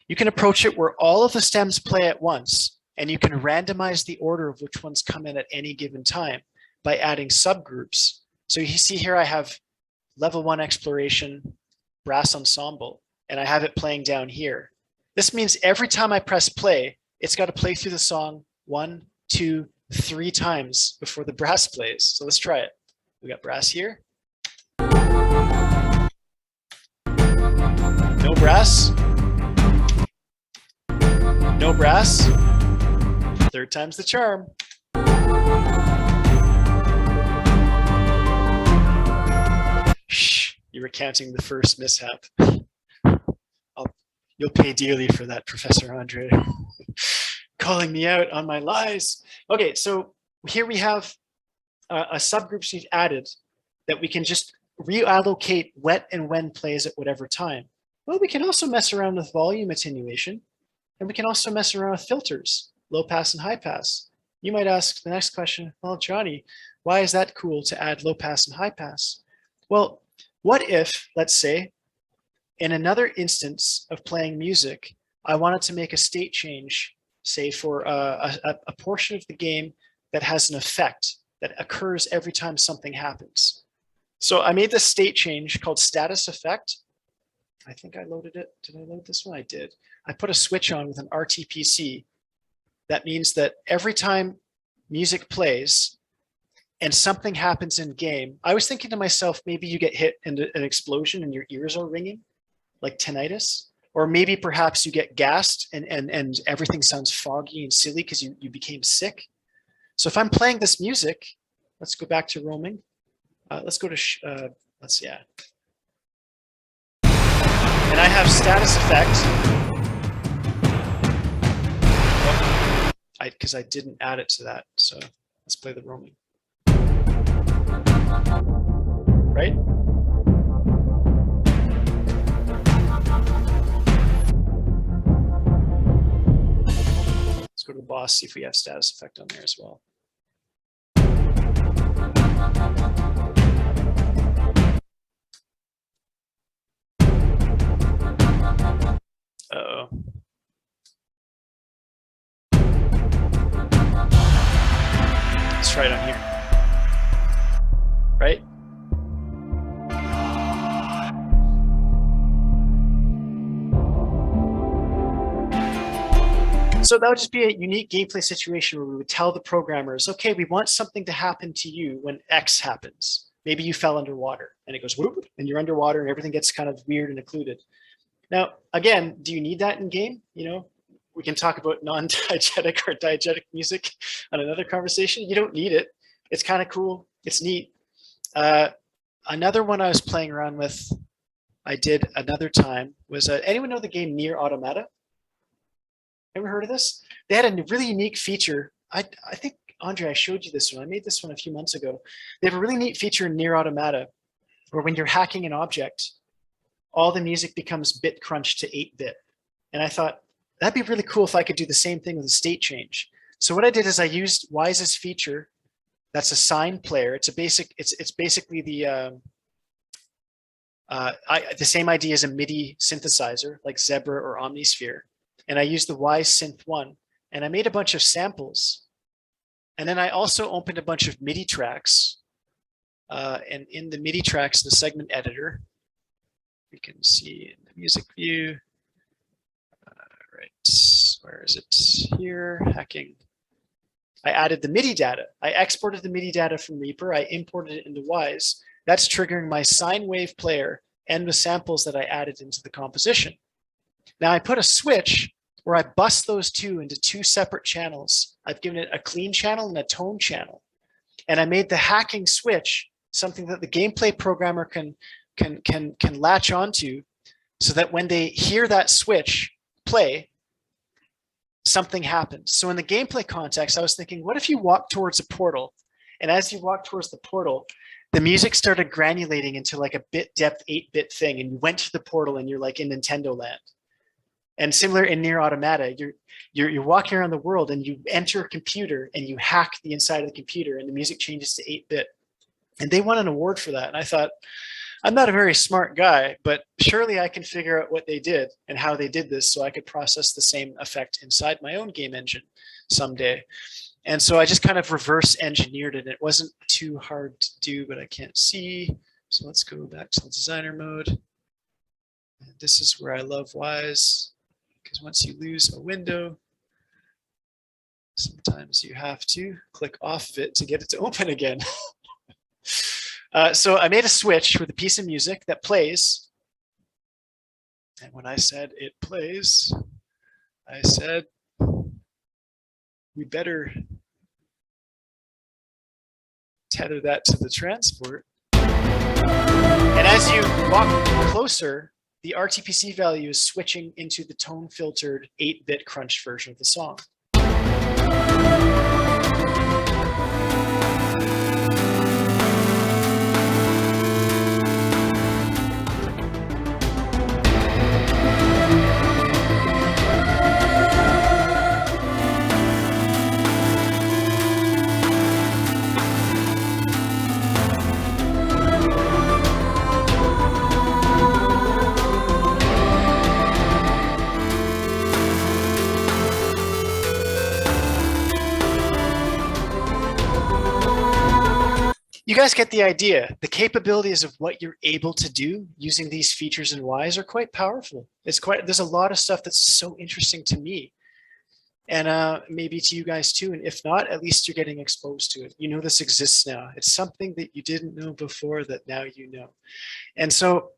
You can approach it where all of the stems play at once, and you can randomize the order of which ones come in at any given time by adding subgroups. So you see here I have level 1 exploration, brass ensemble, and I have it playing down here. This means every time I press play, it's got to play through the song 1, 2, 3 times before the brass plays. So let's try it. We got brass here. No brass. No brass. Third time's the charm. Shh, you were counting the first mishap. You'll pay dearly for that, Professor Andre. Calling me out on my lies. Okay, so here we have a subgroup we've added that we can just reallocate what and when plays at whatever time. Well, we can also mess around with volume attenuation, and we can also mess around with filters, low pass and high pass. You might ask the next question, well, Johnny, why is that cool to add low pass and high pass? Well, what if, let's say, in another instance of playing music, I wanted to make a state change, say for a portion of the game that has an effect that occurs every time something happens. So I made this state change called status effect. I think I loaded it. Did I load this one? I did. I put a switch on with an RTPC. That means that every time music plays and something happens in game, I was thinking to myself, maybe you get hit in an explosion and your ears are ringing, like tinnitus, or maybe perhaps you get gassed and everything sounds foggy and silly because you became sick. So if I'm playing this music, let's go back to roaming. Let's go to, yeah. And I have status effect. Because I didn't add it to that. So let's play the roaming. Right? Let's go to the boss, see if we have status effect on there as well. Uh-oh. Let's try it on here. Right? So that would just be a unique gameplay situation where we would tell the programmers, okay, we want something to happen to you when X happens. Maybe you fell underwater and it goes whoop, and you're underwater and everything gets kind of weird and occluded. Now, again, do you need that in game? You know, we can talk about non-diegetic or diegetic music on another conversation. You don't need it. It's kind of cool. It's neat. Another one I was playing around with, I did another time, was anyone know the game Near Automata? Ever heard of this? They had a really unique feature. I think, Andre, I showed you this one. I made this one a few months ago. They have a really neat feature in Near Automata where when you're hacking an object, all the music becomes bit crunched to 8-bit. And I thought, that'd be really cool if I could do the same thing with a state change. So what I did is I used Wise's feature. That's a sine player. It's basically the same idea as a MIDI synthesizer like Zebra or Omnisphere. And I used the Wise Synth 1. And I made a bunch of samples. And then I also opened a bunch of MIDI tracks. And in the MIDI tracks, the segment editor, you can see in the music view. Right, where is it? Here, hacking. I added the MIDI data. I exported the MIDI data from Reaper. I imported it into Wise. That's triggering my sine wave player and the samples that I added into the composition. Now I put a switch where I bust those two into 2 separate channels. I've given it a clean channel and a tone channel. And I made the hacking switch something that the gameplay programmer can latch onto so that when they hear that switch play, something happens. So in the gameplay context, I was thinking, what if you walk towards a portal? And as you walk towards the portal, the music started granulating into like a bit depth 8-bit thing. And you went to the portal and you're like in Nintendo land. And similar in Near Automata, you're walking around the world and you enter a computer and you hack the inside of the computer and the music changes to 8-bit. And they won an award for that. And I thought, I'm not a very smart guy, but surely I can figure out what they did and how they did this so I could process the same effect inside my own game engine someday. And so I just kind of reverse engineered it. It wasn't too hard to do, but I can't see. So let's go back to the designer mode. And this is where I love Wise, because once you lose a window, sometimes you have to click off of it to get it to open again. So I made a switch with a piece of music that plays. And when I said it plays, I said, we better tether that to the transport. And as you walk closer, the RTPC value is switching into the tone filtered 8-bit crunched version of the song. You guys get the idea. The capabilities of what you're able to do using these features in Wise are quite powerful. There's a lot of stuff that's so interesting to me, and maybe to you guys too. And if not, at least you're getting exposed to it. You know this exists now. It's something that you didn't know before that now you know. And so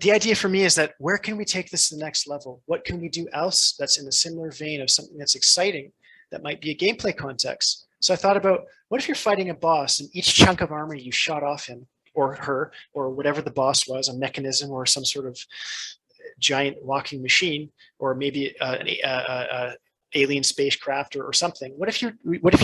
the idea for me is that where can we take this to the next level? What can we do else that's in a similar vein of something that's exciting that might be a gameplay context? So I thought about, what if you're fighting a boss and each chunk of armor you shot off him or her or whatever the boss was, a mechanism or some sort of giant walking machine, or maybe an alien spacecraft or something. What if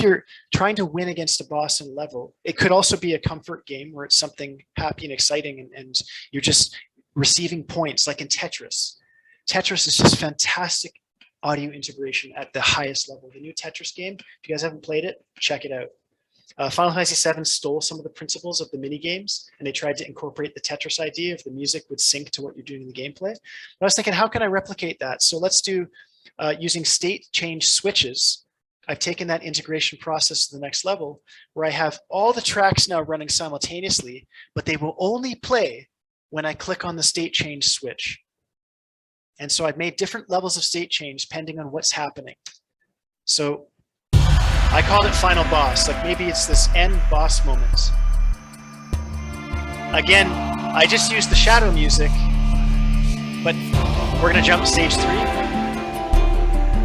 you're trying to win against a boss in a level? It could also be a comfort game where it's something happy and exciting and you're just receiving points, like in Tetris. Tetris is just fantastic audio integration at the highest level. The new Tetris game, if you guys haven't played it, check it out. Final Fantasy VII stole some of the principles of the mini games, and they tried to incorporate the Tetris idea of the music would sync to what you're doing in the gameplay. But I was thinking, how can I replicate that? So let's do using state change switches. I've taken that integration process to the next level, where I have all the tracks now running simultaneously, but they will only play when I click on the state change switch. And so I've made different levels of state change depending on what's happening. So I called it final boss, like maybe it's this end boss moment. Again, I just used the shadow music, but we're gonna jump to stage 3.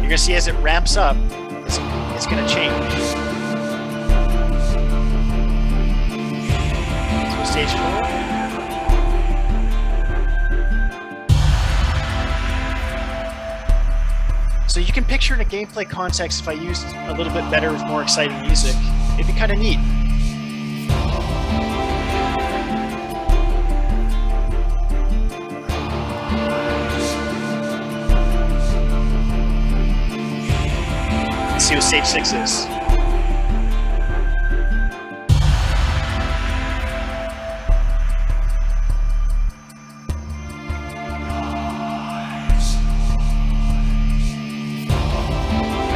You're gonna see as it ramps up, it's gonna change. So stage 4. So you can picture in a gameplay context, if I used a little bit better with more exciting music, it'd be kind of neat. Let's see what stage 6 is.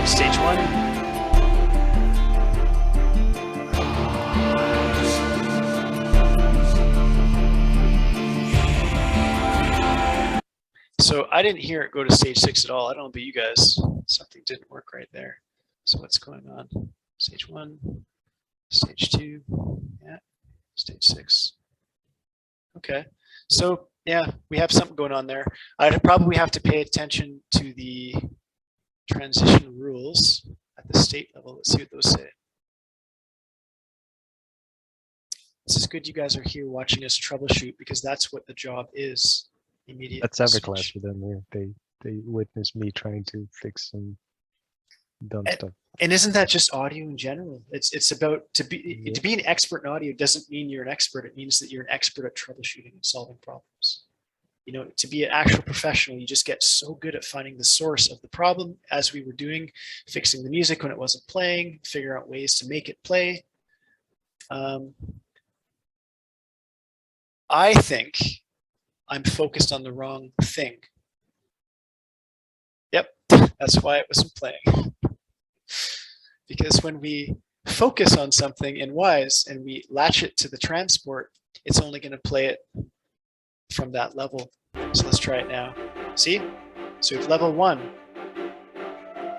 Stage 1. So I didn't hear it go to stage 6 at all. I don't know about you guys. Something didn't work right there. So what's going on? Stage 1, stage 2, yeah, stage 6. Okay, so yeah, we have something going on there. I'd probably have to pay attention to the transition rules at the state level. Let's see what those say. This is good you guys are here watching us troubleshoot, because that's what the job is. Immediate That's every switch. class for them. Yeah. They witness me trying to fix some dumb stuff. And isn't that just audio in general? It's about to be an expert in audio doesn't mean you're an expert. It means that you're an expert at troubleshooting and solving problems. You know, to be an actual professional, you just get so good at finding the source of the problem, as we were doing, fixing the music when it wasn't playing, figuring out ways to make it play. I think I'm focused on the wrong thing. Yep, that's why it wasn't playing. Because when we focus on something in Wwise and we latch it to the transport, it's only going to play it from that level. So let's try it now. See? So we have level 1.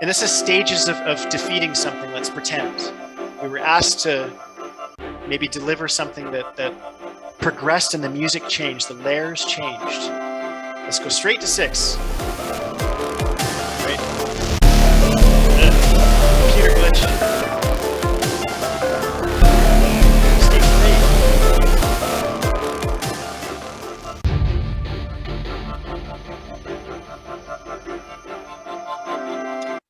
And this is stages of defeating something. Let's pretend. We were asked to maybe deliver something that progressed and the music changed, the layers changed. Let's go straight to 6. Right? Computer glitch. Stage 3.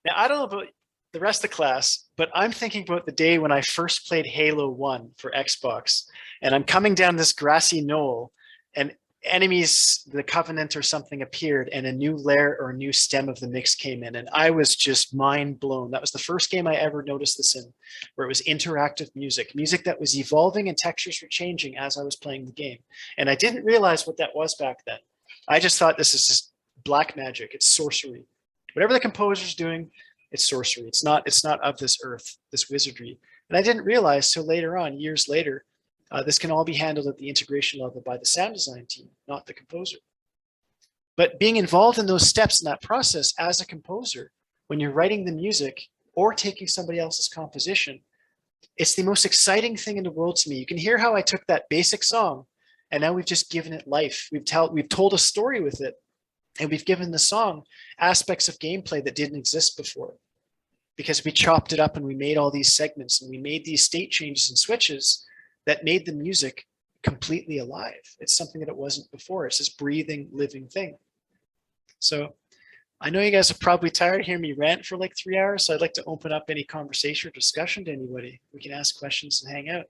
Now, I don't know about the rest of the class, but I'm thinking about the day when I first played Halo 1 for Xbox, and I'm coming down this grassy knoll, and enemies, the Covenant or something appeared, and a new layer or a new stem of the mix came in, and I was just mind blown. That was the first game I ever noticed this in, where it was interactive music that was evolving and textures were changing as I was playing the game. And I didn't realize what that was back then. I just thought this is just black magic. It's sorcery. Whatever the composer's doing, it's sorcery. It's not of this earth, this wizardry. And I didn't realize till later on, years later, this can all be handled at the integration level by the sound design team, not the composer. But being involved in those steps in that process as a composer, when you're writing the music or taking somebody else's composition, it's the most exciting thing in the world to me. You can hear how I took that basic song and now we've just given it life. We've told a story with it, and we've given the song aspects of gameplay that didn't exist before, because we chopped it up and we made all these segments and we made these state changes and switches that made the music completely alive. It's something that it wasn't before. It's this breathing, living thing. So I know you guys are probably tired of hearing me rant for like 3 hours, so I'd like to open up any conversation or discussion to anybody. We can ask questions and hang out.